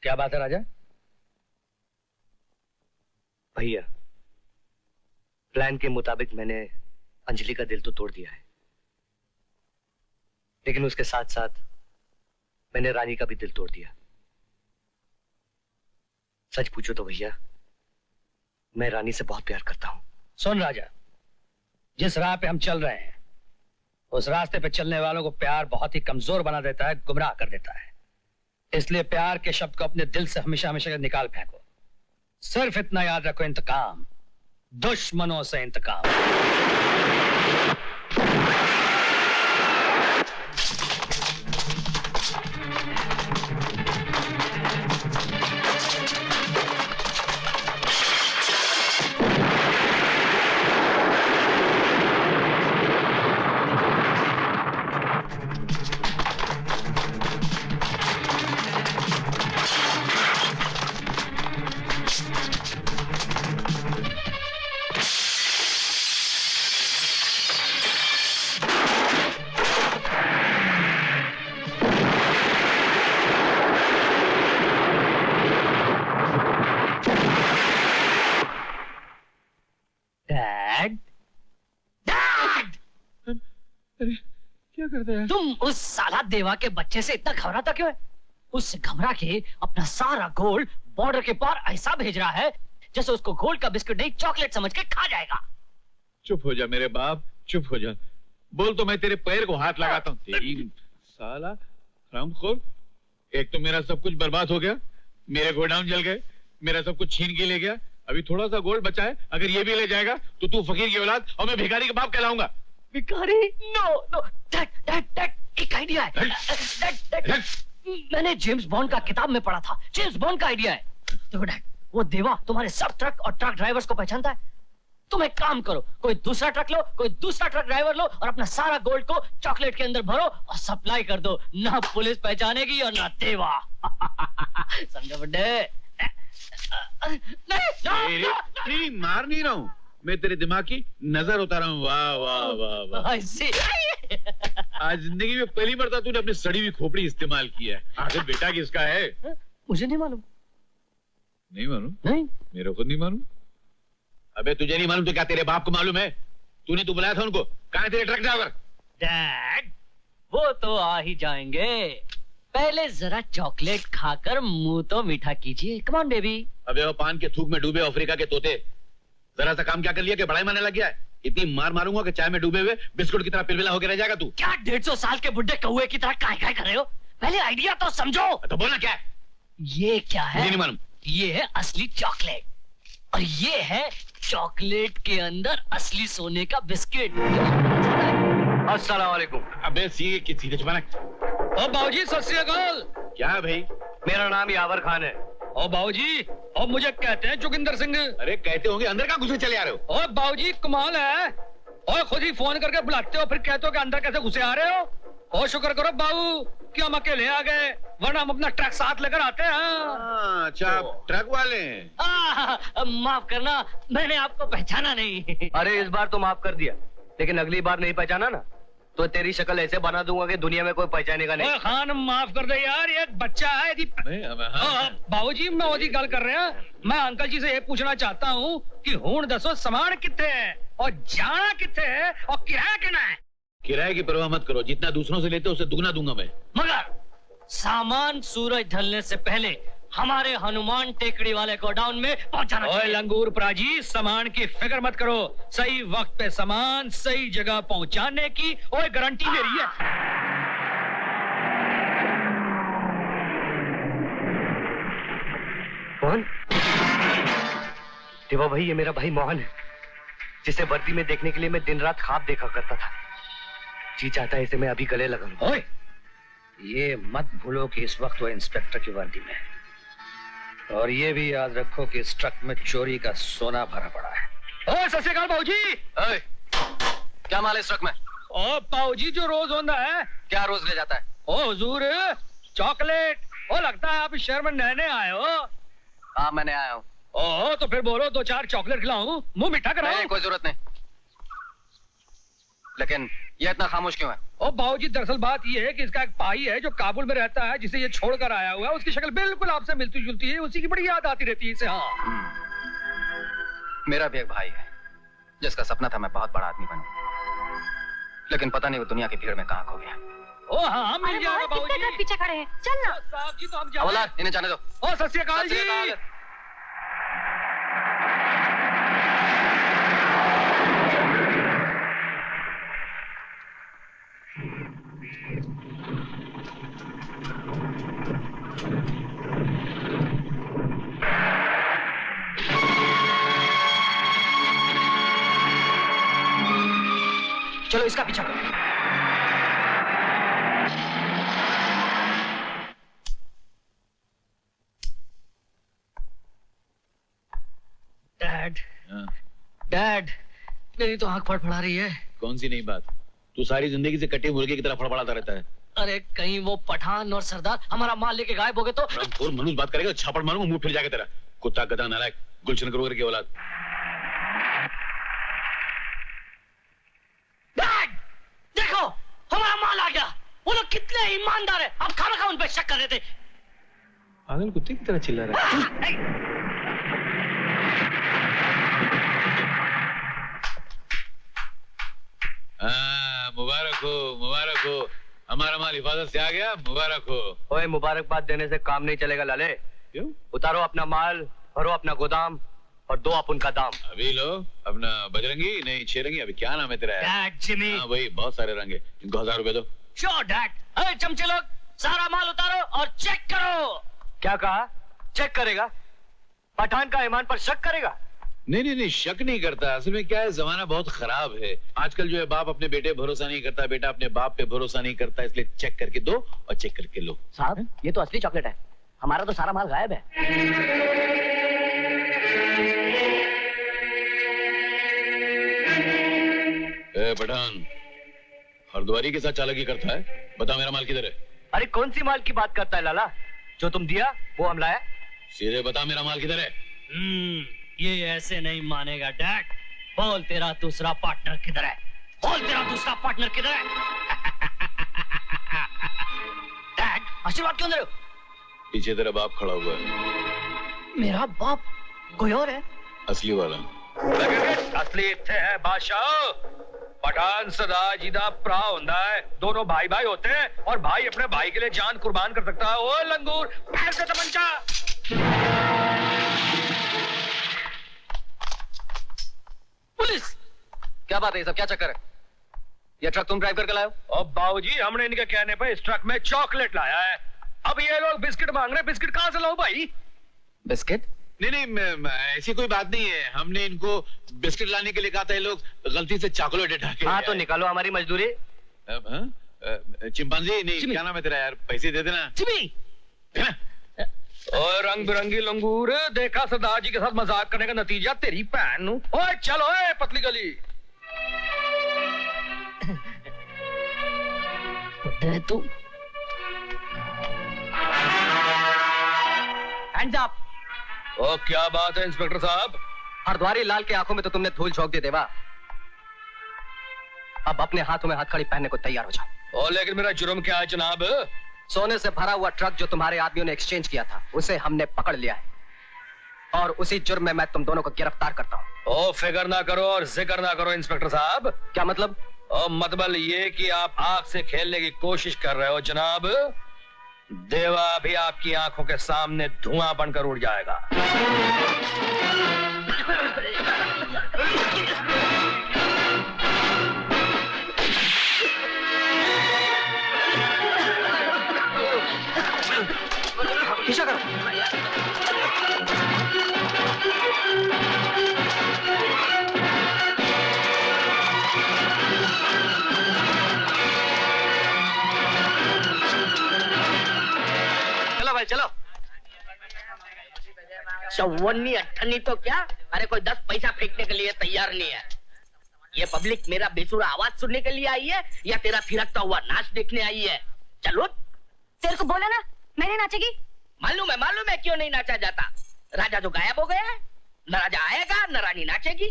क्या बात है राजा? भैया, प्लान के मुताबिक मैंने अंजलि का दिल तो तोड़ दिया है, लेकिन उसके साथ साथ मैंने रानी का भी दिल तोड़ दिया। सच पूछो तो भैया, मैं रानी से बहुत प्यार करता हूं। सुन राजा, जिस राह पे हम चल रहे हैं उस रास्ते पे चलने वालों को प्यार बहुत ही कमजोर बना देता है, गुमराह कर देता है। इसलिए प्यार के शब्द को अपने दिल से हमेशा हमेशा निकाल फेंको। सिर्फ इतना याद रखो, इंतकाम, दुश्मनों से इंतकाम। क्या करते हैं? तुम उस साला देवा के बच्चे से इतना घबराता क्यों है? उससे घबरा के अपना सारा गोल्ड बॉर्डर के पार ऐसा भेज रहा है जैसे उसको गोल्ड का बिस्कुट नहीं चॉकलेट समझ के खा जाएगा। चुप हो जा मेरे बाप, चुप हो जा। बोल तो मैं तेरे पैर को हाथ लगाता हूँ। तेरी साला हरामखोर, एक तो मेरा सब कुछ बर्बाद हो गया, मेरे गोडाउन जल गए, मेरा सब कुछ छीन के ले गया, अभी थोड़ा सा गोल्ड बचा है, अगर ये भी ले जाएगा तो तू फकीर की औलाद और मैं भिखारी का बाप कहलाऊंगा। भिखारी? नो नो, डैड एक आइडिया है। डैड, मैंने जेम्स बॉन्ड का किताब में पढ़ा था, जेम्स बॉन्ड का आइडिया है। देखो डैड, वो देवा तुम्हारे सब ट्रक और ट्रक ड्राइवर्स को पहचानता है। तुम एक काम करो, कोई दूसरा ट्रक लो, कोई दूसरा ट्रक ड्राइवर लो और अपना सारा गोल्ड को चॉकलेट के अंदर भरो और सप्लाई कर दो। ना पुलिस पहचानेगी और ना देवा। समझो बुड्ढे? नहीं, मार नहीं रहा हूँ, मैं तेरे दिमाग की नजर उतार रहा हूँ। वाह वाह वाह वाह। आज जिंदगी में पहली मरतबा तूने अपनी सड़ी हुई खोपड़ी इस्तेमाल किया है। आखिर बेटा किसका है? मुझे नहीं मालूम। नहीं मालूम? नहीं, मेरे को नहीं मालूम। अबे तुझे नहीं मालूम तो क्या तेरे बाप को मालूम है? तूने तो बुलाया था उनको, कहाँ है तेरे ट्रक ड्राइवर? डैड, वो तो आ ही जाएंगे, पहले जरा चॉकलेट खाकर मुंह तो मीठा कीजिए। Come on baby. अबे वो पान के थूक में डूबे अफ्रीका के तोते, जरा सा काम क्या कर लिया कि बड़ाई मारने लग गया है? इतनी मार मारूंगा कि चाय में डूबे हुए बिस्कुट की तरह पिलपिला होकर रह जाएगा तू। क्या 150 साल के बुड्ढे कौए की तरह काय कर रहे हो? पहले आइडिया तो समझो। तो बोलना क्या है? ये क्या है? मुझे नहीं मालूम। ये है असली चॉकलेट और ये है चॉकलेट के अंदर असली सोने का बिस्किट। अस्सलाम वालेकुम। अबे सीधे छुपाना। ओ बाबूजी सत श्री अकाल। क्या है भाई? मेरा नाम यावर खान है। ओ बाबूजी, और मुझे कहते हैं जोगिंदर सिंह। अरे कहते होंगे, अंदर कहाँ घुसे चले आ रहे हो? ओ बाबूजी कमाल है, और खुद ही फोन करके बुलाते हो फिर कहते हो कि अंदर कैसे घुसे आ रहे हो। और शुक्र करो बाबू कि हम अकेले आ गए, वरना हम अपना ट्रक साथ लेकर आते हैं। अच्छा, ट्रक वाले? माफ करना, मैंने आपको पहचाना नहीं। अरे इस बार तो माफ कर दिया, लेकिन अगली बार नहीं पहचाना ना तो तेरी शक्ल ऐसे बना दूंगा कि दुनिया में कोई पहचानेगा नहीं। ओए खान माफ कर दे यार, ये बच्चा है। बाबूजी मैं ओदी गल कर रहे हैं, मैं अंकल जी से ये पूछना चाहता हूँ कि हुण दसो सामान कितने है और जाना कितने है और किराया कितना है? किराए की परवाह मत करो, जितना दूसरों से लेते हो उससे दुगना दूंगा मैं। मगर सामान सूरज ढलने से पहले हमारे हनुमान टेकड़ी वाले गोडाउन में पहुंचाना चाहिए। लंगूर प्राजी, सामान की फिक्र मत करो, सही वक्त पे सामान सही जगह पहुंचाने की और गारंटी मेरी है। मोहन? देवा भाई, ये मेरा भाई मोहन है, जिसे वर्दी में देखने के लिए मैं दिन रात ख्वाब देखा करता था। जी चाहता है इसे मैं अभी गले लगा लूं। ओए, ये मत भूलो कि इस वक्त वो इंस्पेक्टर की वर्दी में है, और ये भी याद रखो कि इस ट्रक में चोरी का सोना भरा पड़ा है। ओ सत श्री अकाल बाबूजी। क्या माल है इस ट्रक में? ओ बाबूजी, जो रोज होता है। क्या रोज ले जाता है? ओ हुजूर, चॉकलेट। ओ लगता है आप इस शहर में नए आए हो। हाँ मैंने आया हूँ। ओह, तो फिर बोलो 2-4 चॉकलेट खिलाऊं, मुंह मीठा कराऊं? कोई जरूरत नहीं, लेकिन ये इतना खामोश क्यों है? ओ बाबूजी, दरअसल बात ये है कि इसका एक भाई है जो काबुल में रहता है, जिसे ये छोड़कर आया हुआ है। उसकी शक्ल बिल्कुल आपसे मिलती जुलती है, उसी की बड़ी याद आती रहती है इसे। हाँ, मेरा भी एक भाई है जिसका सपना था मैं बहुत बड़ा आदमी बनूं, लेकिन पता नहीं वो दुनिया की भीड़ में कहाँ खो गया। ओ हाँ, मिल जाएगा बाबूजी। पीछे खड़े हैं, चल ना। साहब जी तो हम जा। इन्हें जाने दो। ओ सत श्री अकाल जी। चलो इसका पीछा करो। डैड, डैड, मेरी तो आंख फड़फड़ा रही है। कौन सी नई बात? तू सारी जिंदगी से कटे मुर्गे की तरह फड़फड़ाता रहता है। अरे कहीं वो पठान और सरदार हमारा माल लेके गायब हो गए तो? और मनुष्य बात करेगा, छापड़ मारूंगा मुंह फिर जाके तेरा। कुत्ता गधा नालायक, गुलशन करोगे की औलाद। डैड, देखो हमारा माल आ गया। वो लोग कितने ईमानदार है, अब खाना खा उन पे शक कर रहे थे। पागल कुत्ते की तरह चिल्ला रहा है। मुबारक हो, मुबारक हो, हमारा माल हिफाजत से आ गया, मुबारक हो। ओए, मुबारकबाद देने से काम नहीं चलेगा लाले। क्यों? उतारो अपना माल, भरो अपना गोदाम और दो अपन का दाम। अभी लो अपना बजरंगी नहीं छेरंगी, अभी क्या नाम है तेरा? Dad, Jimmy. हाँ वही, बहुत सारे रंग है। इनको 1000 रुपए दो। Sure dad. अरे चमचे लोग, सारा माल उतारो और चेक करो। क्या कहा? चेक करेगा? पठान का ईमान पर शक करेगा? नहीं, शक नहीं करता। असल में क्या है, जमाना बहुत खराब है आजकल। जो है बाप अपने बेटे भरोसा नहीं करता, बेटा अपने बाप पे भरोसा नहीं करता, इसलिए चेक करके दो और चेक करके लो। साहब, ये तो असली चॉकलेट है, हमारा तो सारा माल गायब है। पठान, हरद्वारी के साथ चालाकी करता है। बता मेरा माल किधर है? अरे कौन सी माल की बात करता है लाला? जो तुम दिया वो हम लाया। सीधे बता मेरा माल किधर है? ये ऐसे नहीं मानेगा डैड। बोल तेरा दूसरा पार्टनर किधर है? बोल तेरा दूसरा पार्टनर किधर है? डैड, आशीर्वाद क्यों दे रहे हो? पीछे तेरा बाप खड़ा हुआ है। मेरा बाप कोई और है? असली वाला। असली इत्थे है बादशाह। पठान सदा जीदा प्रा होता है। दोनों भाई भाई होते हैं और भाई अपने भाई के लिए जान कुर्बान कर सकता है। ओ लंगूर, पैर से तमंचा। पुलिस! क्या बात है, ये सब क्या चक्कर है? ये ट्रक तुम ड्राइव करके लाए हो? अब बाबूजी, हमने इनके कहने पर इस ट्रक में चॉकलेट लाया है। अब ये लोग बिस्किट मांग रहे हैं, बिस्किट कहां से लाऊं भाई? बिस्किट? नहीं, ऐसी कोई बात नहीं है। हमने इनको बिस्किट लाने के लिए कहा था, ये लोग गलती से चॉकलेट उठा के। हाँ तो निकालो हमारी मजदूरी। चिंपांजी नहीं, क्या नाम है तेरा यार? पैसे दे देना। और रंग बिरंगी लंगूर, देखा सरदार जी के साथ मजाक करने का नतीजा तेरी भैन। ओए चलो, ओए पतली गली। तू हैंड्स अप। ओ क्या बात है इंस्पेक्टर साहब? हरद्वारी लाल के आंखों में तो तुमने धूल झोंक दी देवा। अब अपने हाथों में हथकड़ी पहनने को तैयार हो जाओ। ओ लेकिन मेरा जुर्म क्या है जनाब? सोने से भरा हुआ ट्रक जो तुम्हारे आदमियों ने एक्सचेंज किया था, उसे हमने पकड़ लिया है और उसी जुर्म में मैं तुम दोनों को गिरफ्तार करता हूँ। ओ फिक्र ना करो और जिक्र ना करो इंस्पेक्टर साहब। क्या मतलब? ओ मतलब ये कि आप आग से खेलने की कोशिश कर रहे हो जनाब। देवा भी आपकी आंखों के सामने धुआं बनकर उड़ जाएगा। पीछा करो। चलो भाई चलो। चौवन्नी अट्ठन्नी तो क्या, अरे कोई 10 पैसा फेंकने के लिए तैयार नहीं है। ये पब्लिक मेरा बेसुरा आवाज सुनने के लिए आई है या तेरा थिरकता हुआ नाच देखने आई है? चलो, तेरे को बोला ना मैंने नाचेगी। मालूम है क्यों नहीं नाचा जाता। राजा तो गायब हो गया है, न राजा आएगा न रानी नाचेगी।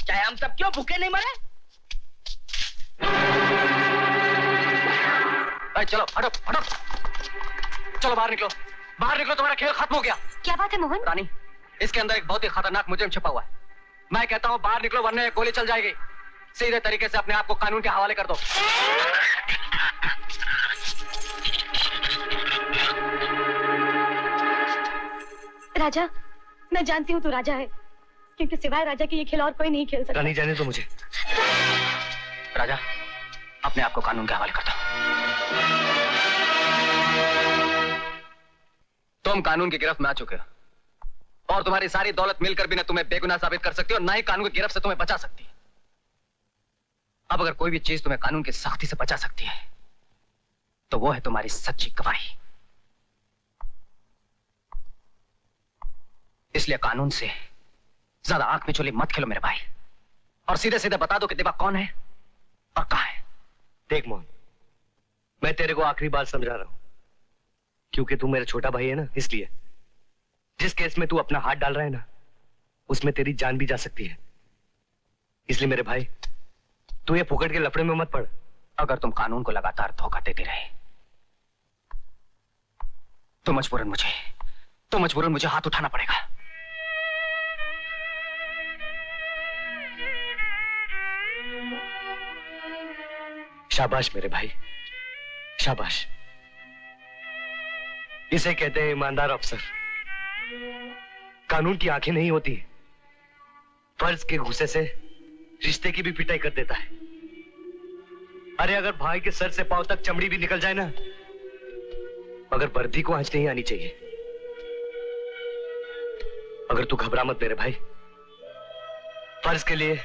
चाहे हम सब क्यों भूखे नहीं मरे। चलो हटो हटो, चलो बाहर निकलो, बाहर निकलो, तुम्हारा खेल खत्म हो गया। क्या बात है मोहन? रानी, इसके अंदर एक बहुत ही खतरनाक मुजरिम छिपा हुआ है। मैं कहता हूँ बाहर निकलो वरना गोली चल जाएगी। सीधे तरीके से अपने आप को कानून के हवाले कर दो। राजा, मैं जानती हूँ तू राजा है, क्योंकि सिवाय राजा के ये खेल और कोई नहीं खेल सकता। रानी जाने तो मुझे। राजा, अपने आप को कानून के हवाले कर दो। तुम कानून की गिरफ्त में आ चुके हो और तुम्हारी सारी दौलत मिलकर भी न तुम्हें बेगुनाह साबित कर सकती और ना ही कानून की गिरफ्त से तुम्हें बचा सकती है। अब अगर कोई भी चीज तुम्हें कानून की सख्ती से बचा सकती है तो वो है तुम्हारी सच्ची गवाही। इसलिए कानून से ज्यादा आंख में चोली मत खेलो मेरे भाई, और सीधे सीधे बता दो कि देवा कौन है और कहां है। देख मोहन, मैं तेरे को आखिरी बार समझा रहा हूं, क्योंकि तू मेरा छोटा भाई है ना, इसलिए जिस केस में तू अपना हाथ डाल रहा है ना, उसमें तेरी जान भी जा सकती है। इसलिए मेरे भाई, तू ये फुकट के लफड़े में मत पड़। अगर तुम कानून को लगातार धोखा देते रहे तो मजबूरन मुझे हाथ उठाना पड़ेगा। शाबाश मेरे भाई, शाबाश, इसे कहते हैं ईमानदार अफसर। कानून की आंखें नहीं होती, फर्ज के गुस्से से रिश्ते की भी पिटाई कर देता है। अरे अगर भाई के सर से पांव तक चमड़ी भी निकल जाए ना, मगर वर्दी को आंच नहीं आनी चाहिए। अगर तू घबरा मत मेरे भाई, फर्ज के लिए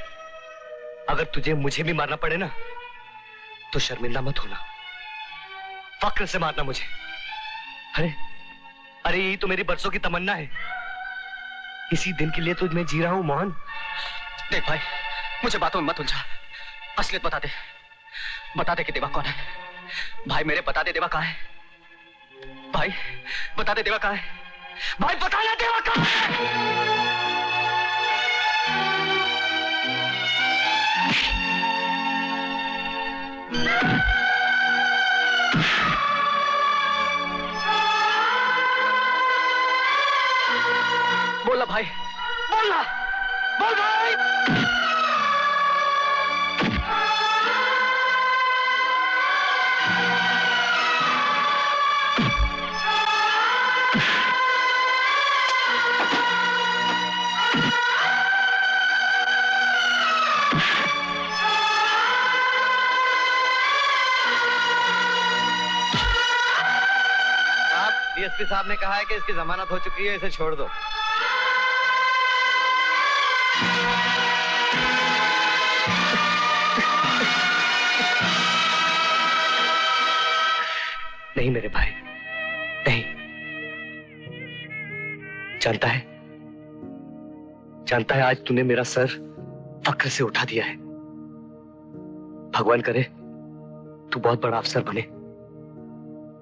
अगर तुझे मुझे भी मारना पड़े ना, तो शर्मिंदा मत होना, फक्र से मारना मुझे। अरे अरे यही तो मेरी बरसों की तमन्ना है, इसी दिन के लिए तो मैं जी रहा हूं मोहन। देख भाई, मुझे बातों में मत उलझा, असलियत बता दे, बता दे कि देवा कौन है। भाई मेरे बता दे देवा कहाँ है, भाई बता दे देवा कहाँ है, भाई बता दे देवा कहाँ है। बोला भाई, बोला, बोल भाई। डीएसपी साहब ने कहा है कि इसकी जमानत हो चुकी है, इसे छोड़ दो। नहीं मेरे भाई, नहीं। जानता है आज तूने मेरा सर फक्र से उठा दिया है। भगवान करे तू बहुत बड़ा अफसर बने,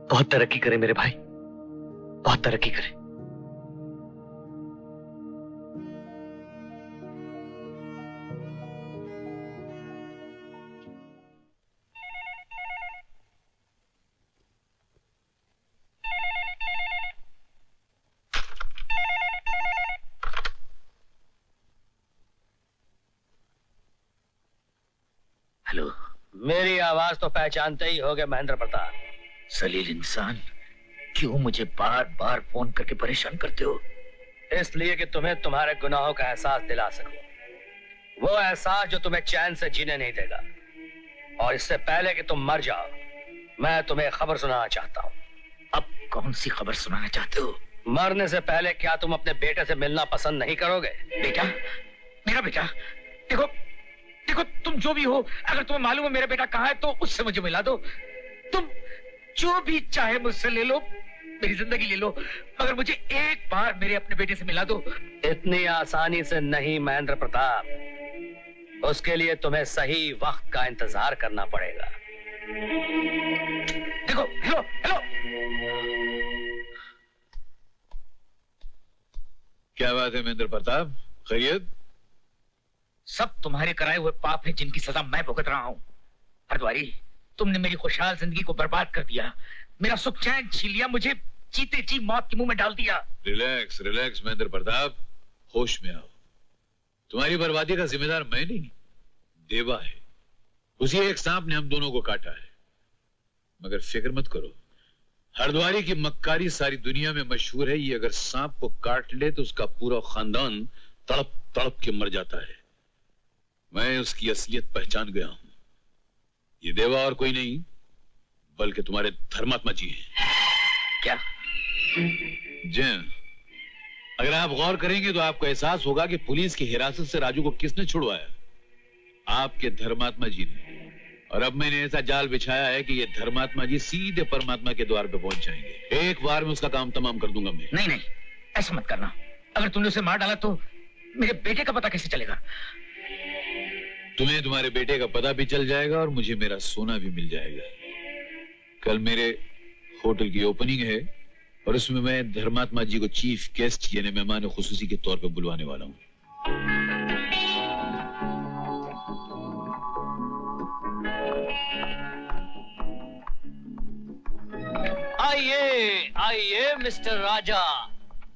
बहुत तरक्की करे मेरे भाई, बहुत तरक्की करे। हेलो, मेरी आवाज तो पहचानते ही होगे महेंद्र प्रताप। सलील इंसान, क्यों मुझे बार बार फोन करके परेशान करते हो? इसलिए कि तुम्हें तुम्हारे गुनाहों का एहसास दिला सकूं, वो एहसास जो तुम्हें चैन से जीने नहीं देगा। और इससे पहले कि तुम मर जाओ, मैं तुम्हें खबर सुनाना चाहता हूँ। अब कौन सी खबर सुनाना चाहते हो? मरने से पहले क्या तुम अपने बेटे से मिलना पसंद नहीं करोगे? बेटा? मेरा बेटा? देखो देखो, तुम जो भी हो, अगर तुम्हें मालूम है मेरा बेटा कहाँ है, तो उससे मुझे मिला दो। तुम जो भी चाहे मुझसे ले लो, मेरी जिंदगी ले लो, मगर मुझे एक बार मेरे अपने बेटे से मिला दो। इतनी आसानी से नहीं महेंद्र प्रताप, उसके लिए तुम्हें सही वक्त का इंतजार करना पड़ेगा। देखो, हेलो हेलो, क्या बात है महेंद्र प्रताप, खैरियत? सब तुम्हारे कराए हुए पाप है जिनकी सजा मैं भुगत रहा हूँ। हरद्वारी, तुमने मेरी खुशहाल जिंदगी को बर्बाद कर दिया, मेरा सुख चैन छीन लिया, मुझे जीते जी मौत के मुंह में डाल दिया। रिलैक्स रिलैक्स महेंद्र प्रताप, होश में आओ। तुम्हारी बर्बादी का जिम्मेदार मैं नहीं, देवा है। उसी एक सांप ने हम दोनों को काटा है। मगर फिक्र मत करो, हरद्वारी की मक्कारी सारी दुनिया में मशहूर है। ये अगर सांप को काट ले तो उसका पूरा खानदान तड़प तड़प के मर जाता है। मैं उसकी असलियत पहचान गया हूं। ये देवा और कोई नहीं बल्कि तुम्हारे धर्मात्मा जी हैं। क्या? जी, अगर आप गौर करेंगे तो आपको एहसास होगा कि पुलिस की हिरासत से राजू को किसने छुड़वाया? आपके धर्मात्मा जी ने। और अब मैंने ऐसा जाल बिछाया है कि ये धर्मात्मा जी सीधे परमात्मा के द्वार पे पहुंच जाएंगे। एक बार में उसका काम तमाम कर दूंगा मैं। नहीं नहीं, ऐसा मत करना। अगर तुमने उसे मार डाला तो मेरे बेटे का पता कैसे चलेगा? तुम्हें तुम्हारे बेटे का पता भी चल जाएगा और मुझे मेरा सोना भी मिल जाएगा। कल मेरे होटल की ओपनिंग है और उसमें मैं धर्मात्मा जी को चीफ गेस्ट यानी मेहमान खुसूसी के तौर पर बुलवाने वाला हूं। आइए आइए मिस्टर राजा।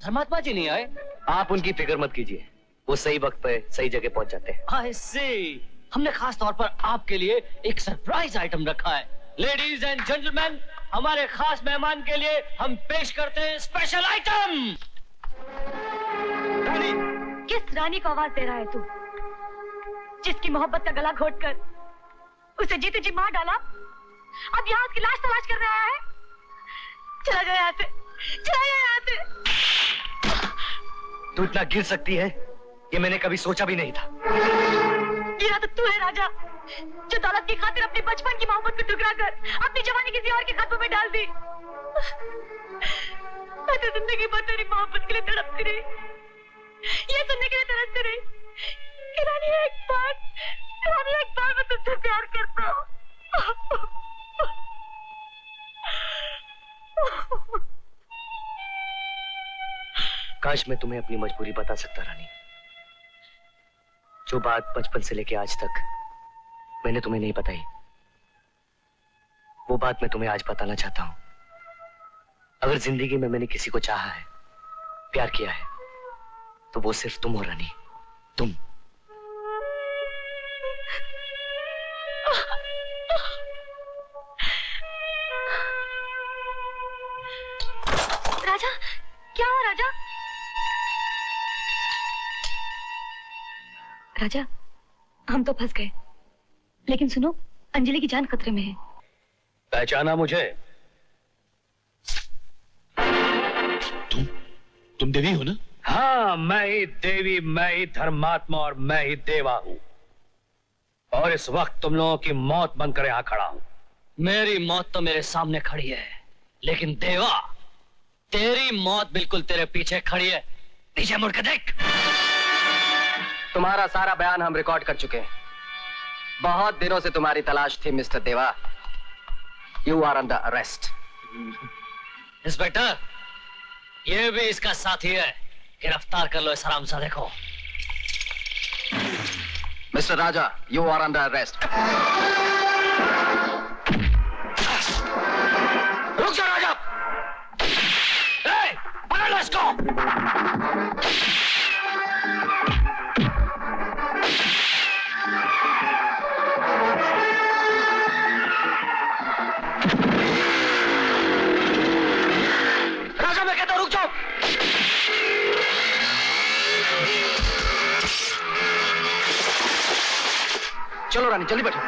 धर्मात्मा जी नहीं आए? आप उनकी फिक्र मत कीजिए, वो सही वक्त पे सही जगह पहुंच जाते हैं। आई सी, हमने खास तौर पर आपके लिए एक सरप्राइज आइटम रखा है। लेडीज एंड जेंटलमैन, हमारे खास मेहमान के लिए हम पेश करते हैं स्पेशल आइटम। रानी, किस रानी को आवाज दे रहा है तू, जिसकी मोहब्बत का गला घोटकर उसे जीते जी मार डाला, अब यहाँ उसकी लाश तलाश कर रहा है? चला जाए यहाँ से, चला जाए यहाँ से। तू इतना गिर सकती है ये मैंने कभी सोचा भी नहीं था। गिरा तो तू है राजा, जो दौलत की खातिर अपने बचपन की मोहब्बत को ठुकरा कर अपनी जवानी किसी और के हाथों में डाल दी। मैं तो जिंदगी भर तेरी मोहब्बत के लिए तड़पती रही, ये सुनने के लिए तरसती रही कि रानी एक बार मैं तुझसे प्यार करता हूँ। काश मैं तुम्हें अपनी मजबूरी बता सकता रानी। जो बात बचपन से लेके आज तक मैंने तुम्हें नहीं बताई, वो बात मैं तुम्हें आज बताना चाहता हूं। अगर जिंदगी में मैंने किसी को चाहा है, प्यार किया है, तो वो सिर्फ तुम हो रानी, तुम। राजा, क्या हुआ राजा? राजा, हम तो फंस गए, लेकिन सुनो, अंजलि की जान खतरे में है। पहचाना मुझे? तुम देवी हो ना? हाँ, मैं ही देवी, मैं ही धर्मात्मा और मैं ही देवा हूं। और इस वक्त तुम लोगों की मौत बनकर यहां खड़ा हूं। मेरी मौत तो मेरे सामने खड़ी है, लेकिन देवा, तेरी मौत बिल्कुल तेरे पीछे खड़ी है। पीछे मुड़ के देख। तुम्हारा सारा बयान हम रिकॉर्ड कर चुके हैं। बहुत दिनों से तुम्हारी तलाश थी mister Deva. You are under arrest. Inspector, ये भी इसका साथी है, गिरफ्तार कर लो इस हरामजादे को। Mister Raja, you are under arrest. रुक जा राजा। पकड़ लो इसको। राजा, मैं कहता हूं रुक जाओ। चलो रानी, जल्दी बैठो।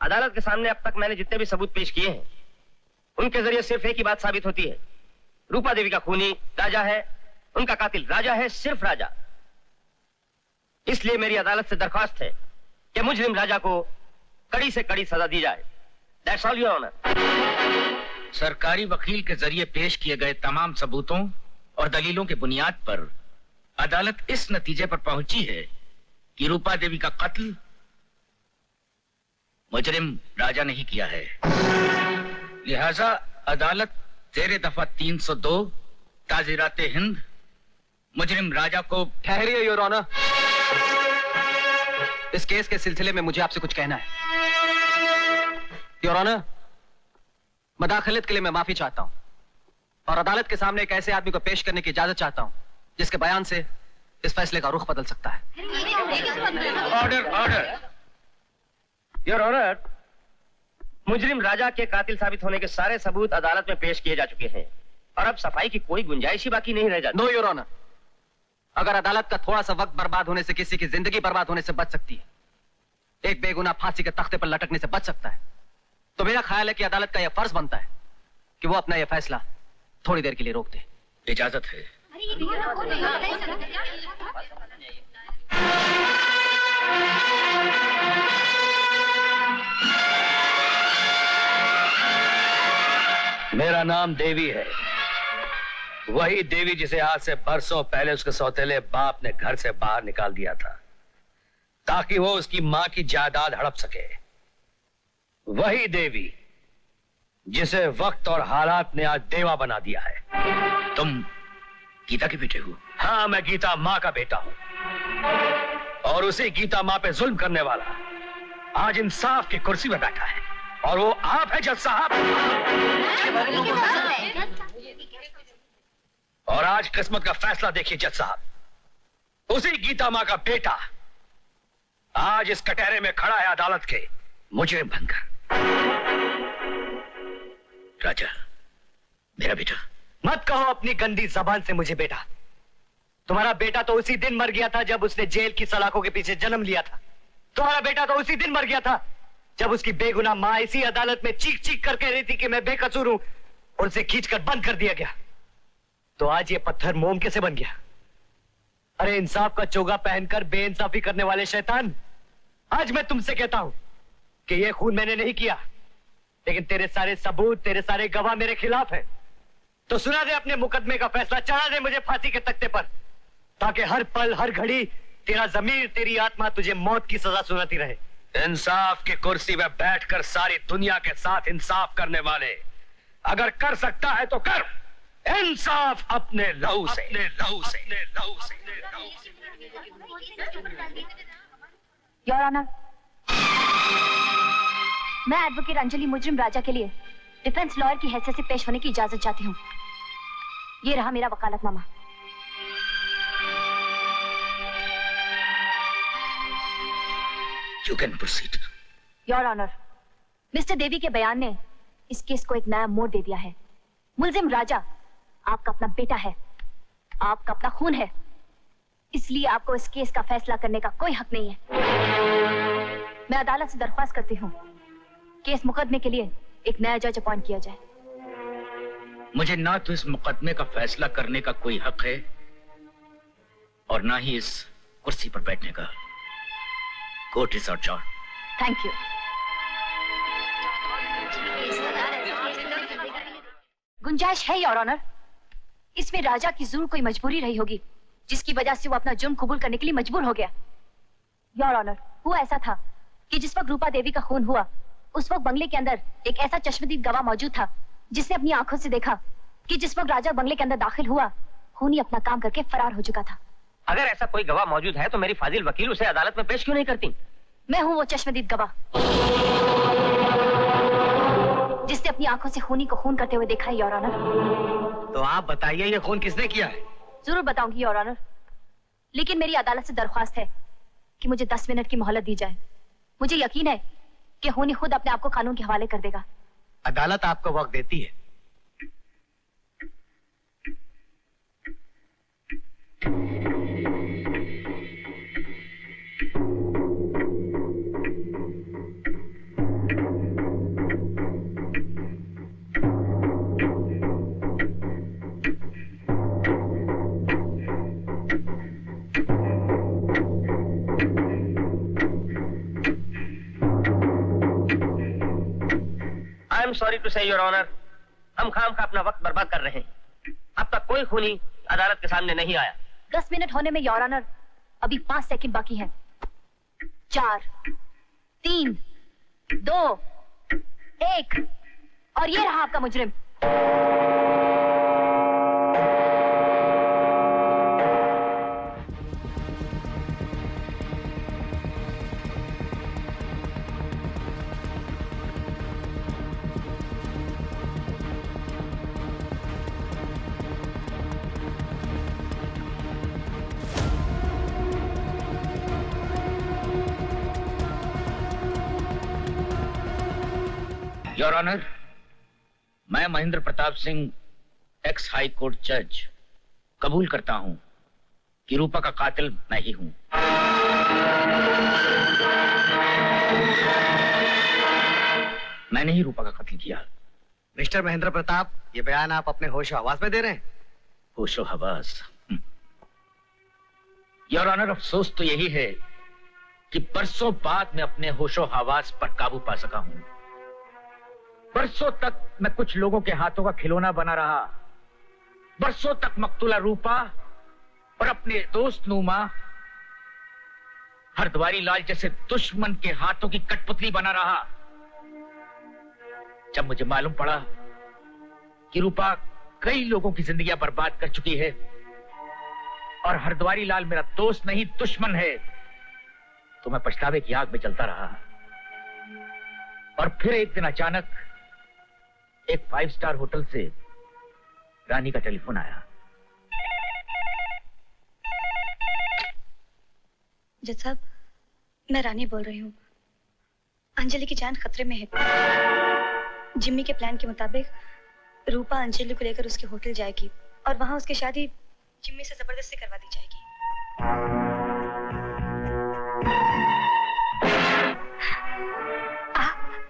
अदालत के सामने अब तक मैंने जितने भी सबूत पेश किए हैं, उनके जरिए सिर्फ एक ही बात साबित होती है, रूपा देवी का खूनी राजा है, उनका कातिल राजा है, सिर्फ राजा। इसलिए मेरी अदालत से दरख्वास्त है कि मुजरिम राजा को कड़ी से कड़ी सजा दी जाए। That's all, Your Honor। सरकारी वकील के जरिए पेश किए गए तमाम सबूतों और दलीलों के बुनियाद पर अदालत इस नतीजे पर पहुंची है कि रूपा देवी का कत्ल मुजरिम राजा ने ही किया है। लिहाजा अदालत जेर दफा 302 ताजीराते हिंद मुजरिम राजा को। ठहरिए योर ऑनर, इस केस के सिलसिले में मुझे आपसे कुछ कहना है। योर ऑनर, मदाखलत के लिए मैं माफी चाहता हूं और अदालत के सामने एक ऐसे आदमी को पेश करने की इजाजत चाहता हूं जिसके बयान से इस फैसले का रुख बदल सकता है। Order, order. योर ऑनर, मुजरिम राजा के कातिल साबित होने के सारे सबूत अदालत में पेश किए जा चुके हैं और अब सफाई की कोई गुंजाइश ही बाकी नहीं रह जाती। नो योर ऑनर, अगर अदालत का थोड़ा सा वक्त बर्बाद होने से किसी की जिंदगी बर्बाद होने से बच सकती है, एक बेगुनाह फांसी के तख्ते पर लटकने से बच सकता है, तो मेरा ख्याल है कि अदालत का यह फर्ज बनता है कि वो अपना यह फैसला थोड़ी देर के लिए रोक दे। इजाजत है। मेरा नाम देवी है, वही देवी जिसे आज से बरसों पहले उसके सौतेले बाप ने घर से बाहर निकाल दिया था ताकि वो उसकी मां की जायदाद हड़प सके। वही देवी जिसे वक्त और हालात ने आज देवा बना दिया है। तुम गीता के बेटे हो? हाँ, मैं गीता मां का बेटा हूं और उसी गीता मां पे जुल्म करने वाला आज इंसाफ की कुर्सी में बैठा है और वो आप है जज साहब। और आज किस्मत का फैसला देखिए जज साहब। उसी गीता मां का बेटा आज इस कटहरे में खड़ा है अदालत के मुजरिम बनकर। राजा, मेरा बेटा। मत कहो अपनी गंदी जबान से मुझे बेटा। तुम्हारा बेटा तो उसी दिन मर गया था जब उसने जेल की सलाखों के पीछे जन्म लिया था। तुम्हारा बेटा तो उसी दिन मर गया था जब उसकी बेगुनाह मां इसी अदालत में चीख चीख कर कह रही थी कि मैं बेकसूर हूं और उसे खींचकर बंद कर दिया गया। तो आज ये पत्थर मोम कैसे बन गया? अरे इंसाफ का चोगा पहनकर बेइंसाफी करने वाले शैतान, आज मैं तुमसे कहता हूं कि ये खून मैंने नहीं किया, लेकिन तेरे सारे सबूत, तेरे सारे गवाह मेरे खिलाफ है। तो सुना दे अपने मुकदमे का फैसला, चढ़ा दे मुझे फांसी के तख्ते पर, ताकि हर पल हर घड़ी तेरा जमीर, तेरी आत्मा तुझे मौत की सजा सुनाती रहे। इंसाफ की कुर्सी में बैठकर सारी दुनिया के साथ इंसाफ करने वाले अगर कर सकता है तो कर इंसाफ अपने लहू से, अपने लहू से, अपने लहू से। योर ऑनर, मैं एडवोकेट अंजलि मुजरिम राजा के लिए डिफेंस लॉयर की हैसियत से पेश होने की इजाजत चाहती हूँ। ये रहा मेरा वकालतनामा। You can proceed. Your honour, mister Devi के बयान ने इस केस को एक नया मोड़ दे दिया है। मुलजिम राजा आपका अपना बेटा है, आपका अपना खून है, इसलिए आपको इस केस का फैसला करने का कोई हक नहीं है। मैं अदालत से दरख्वास्त करती हूँ कि इस मुकदमे के लिए एक नया जज अपॉइंट किया जाए। मुझे ना तो इस मुकदमे का फैसला करने का कोई हक है और ना ही इस कुर्सी पर बैठने का। Court is adjourned. Thank you. गुंजाइश है योर ऑनर, इसमें राजा की जरूर कोई मजबूरी रही होगी जिसकी वजह से वो अपना जुर्म कबूल करने के लिए मजबूर हो गया। योर ऑनर, हुआ ऐसा था कि जिस वक्त रूपा देवी का खून हुआ उस वक्त बंगले के अंदर एक ऐसा चश्मदीद गवाह मौजूद था जिसने अपनी आंखों से देखा कि जिस वक्त राजा बंगले के अंदर दाखिल हुआ खूनी अपना काम करके फरार हो चुका था। अगर ऐसा कोई गवाह मौजूद है तो मेरी फाजिल वकील उसे अदालत में पेश क्यों नहीं करती? मैं हूँ वो चश्मदीद गवाह जिसने अपनी आंखों से खूनी को खून करते हुए देखा है योर ऑनर। तो आप बताइए ये खून किसने किया है? जरूर बताऊंगी योर ऑनर, लेकिन मेरी अदालत से दरख्वास्त है कि मुझे 10 मिनट की मोहलत दी जाए। मुझे यकीन है कि खूनी खुद अपने आप को कानून के हवाले कर देगा। अदालत आपको वक्त देती है। सॉरी टू से योर ऑनर, हम खाम का अपना वक्त बर्बाद कर रहे हैं। अब तक कोई खूनी अदालत के सामने नहीं आया। 10 मिनट होने में योर ऑनर अभी 5 सेकंड बाकी हैं। 4, 3, 2, 1 और ये रहा आपका मुजरिम। योर ऑनर, मैं Mahendra Pratap Singh, x high court जज, कबूल करता हूं कि रूपा का कातिल मैं ही हूं। मैंने ही रूपा का कत्ल किया। मिस्टर महेंद्र प्रताप, ये बयान आप अपने होश आवाज में दे रहे हैं? होशो हवास। योर ऑनर, अफसोस तो यही है कि बरसों बाद मैं अपने होशो हवास पर काबू पा सका हूं। बरसों तक मैं कुछ लोगों के हाथों का खिलौना बना रहा। बरसों तक मकतूला रूपा और अपने दोस्त नुमा हरद्वारी लाल जैसे दुश्मन के हाथों की कठपुतली बना रहा। जब मुझे मालूम पड़ा कि रूपा कई लोगों की जिंदगियां बर्बाद कर चुकी है और हरद्वारी लाल मेरा दोस्त नहीं दुश्मन है, तो मैं पछतावे की आग में चलता रहा। और फिर एक दिन अचानक एक 5 स्टार होटल से रानी का टेलीफोन आया। जज साहब, मैं रानी बोल रही हूँ। अंजलि की जान खतरे में है। जिम्मी के प्लान के मुताबिक रूपा अंजलि को लेकर उसके होटल जाएगी और वहां उसकी शादी जिम्मी से जबरदस्ती करवा दी जाएगी।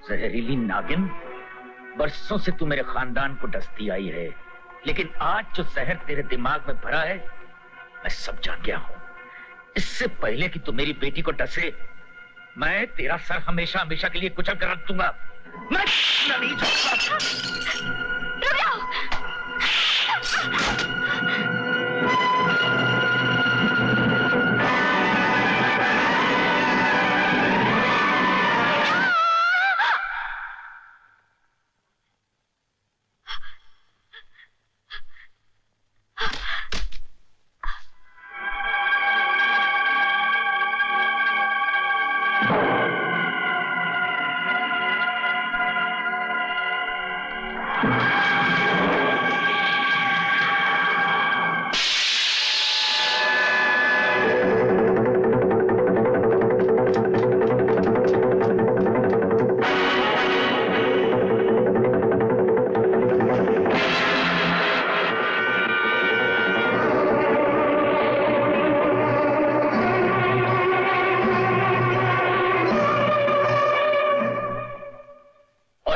जहरीली नागिन, बरसों से तू मेरे खानदान को डसती आई है, लेकिन आज जो जहर तेरे दिमाग में भरा है मैं सब जान गया हूं। इससे पहले कि तू मेरी बेटी को डसे, मैं तेरा सर हमेशा हमेशा के लिए कुचल कर रख दूंगा। मैं नहीं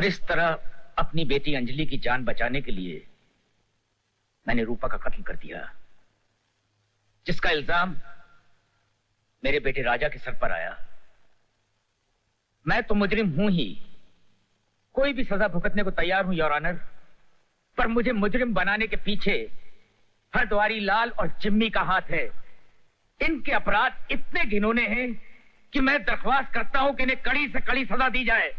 इस तरह अपनी बेटी अंजलि की जान बचाने के लिए मैंने रूपा का कत्ल कर दिया, जिसका इल्जाम मेरे बेटे राजा के सर पर आया। मैं तो मुजरिम हूं ही, कोई भी सजा भुगतने को तैयार हूं योर ऑनर, पर मुझे मुजरिम बनाने के पीछे हरद्वारी लाल और जिम्मी का हाथ है। इनके अपराध इतने घिनौने हैं कि मैं दरख्वास्त करता हूं कि इन्हें कड़ी से कड़ी सजा दी जाए।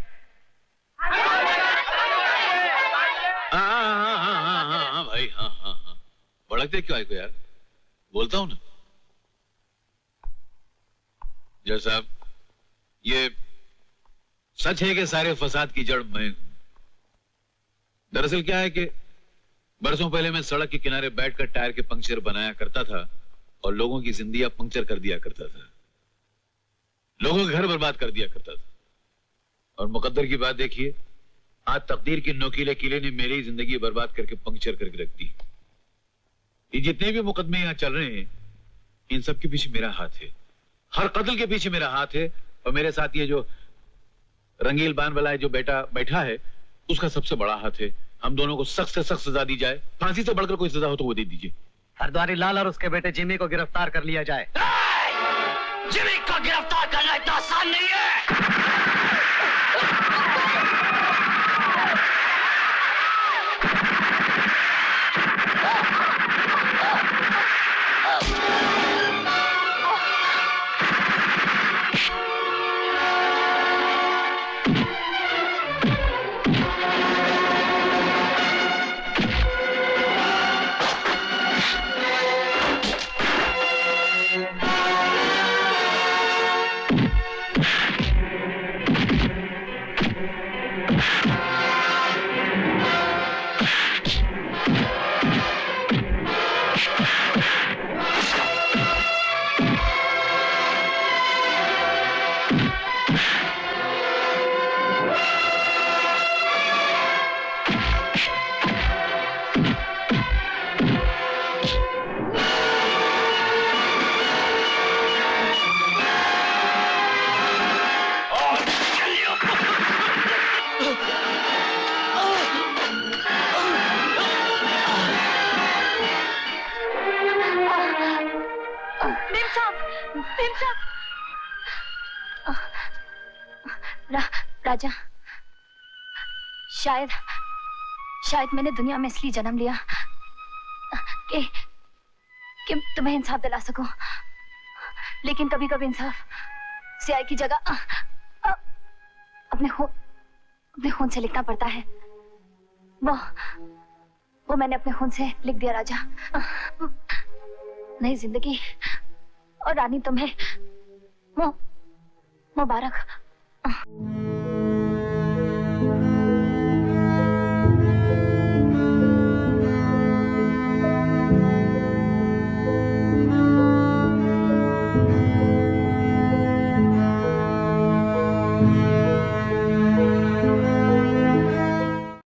भाई हाँ, भड़कते क्यों आए को यार, बोलता हूं ना। जज साहब, ये सच है कि सारे फसाद की जड़ मैं हूं। दरअसल क्या है कि बरसों पहले मैं सड़क के किनारे बैठकर टायर के पंक्चर बनाया करता था और लोगों की जिंदगियां पंक्चर कर दिया करता था, लोगों के घर बर्बाद कर दिया करता था। और मुकद्दर की बात देखिए, आज तकदीर के नोकीले किले ने मेरी जिंदगी बर्बाद करके पंक्चर करके रख दी। ये जितने भी मुकदमे यहां चल रहे हैं, इन सब के पीछे मेरा हाथ है। हर कत्ल के पीछे मेरा हाथ है। और मेरे साथ ये जो रंगील बान वाला है जो बेटा बैठा है, उसका सबसे बड़ा हाथ है। हम दोनों को सख्त से सख्त सजा दी जाए, फांसी से बढ़कर कोई सजा हो तो वो दे दीजिए। हरद्वारी लाल और उसके बेटे जिम्मी को गिरफ्तार कर लिया जाए। जिम्मी को गिरफ्तार करना इतना आसान नहीं है। भीम साहब राजा, शायद मैंने दुनिया में इसलिए जन्म लिया कि तुम्हें इंसाफ दिला सकूं, लेकिन कभी कभी इंसाफ स्याही की जगह अपने खून से लिखना पड़ता है। वो मैंने अपने खून से लिख दिया राजा। नई जिंदगी और रानी तुम्हें मुबारक।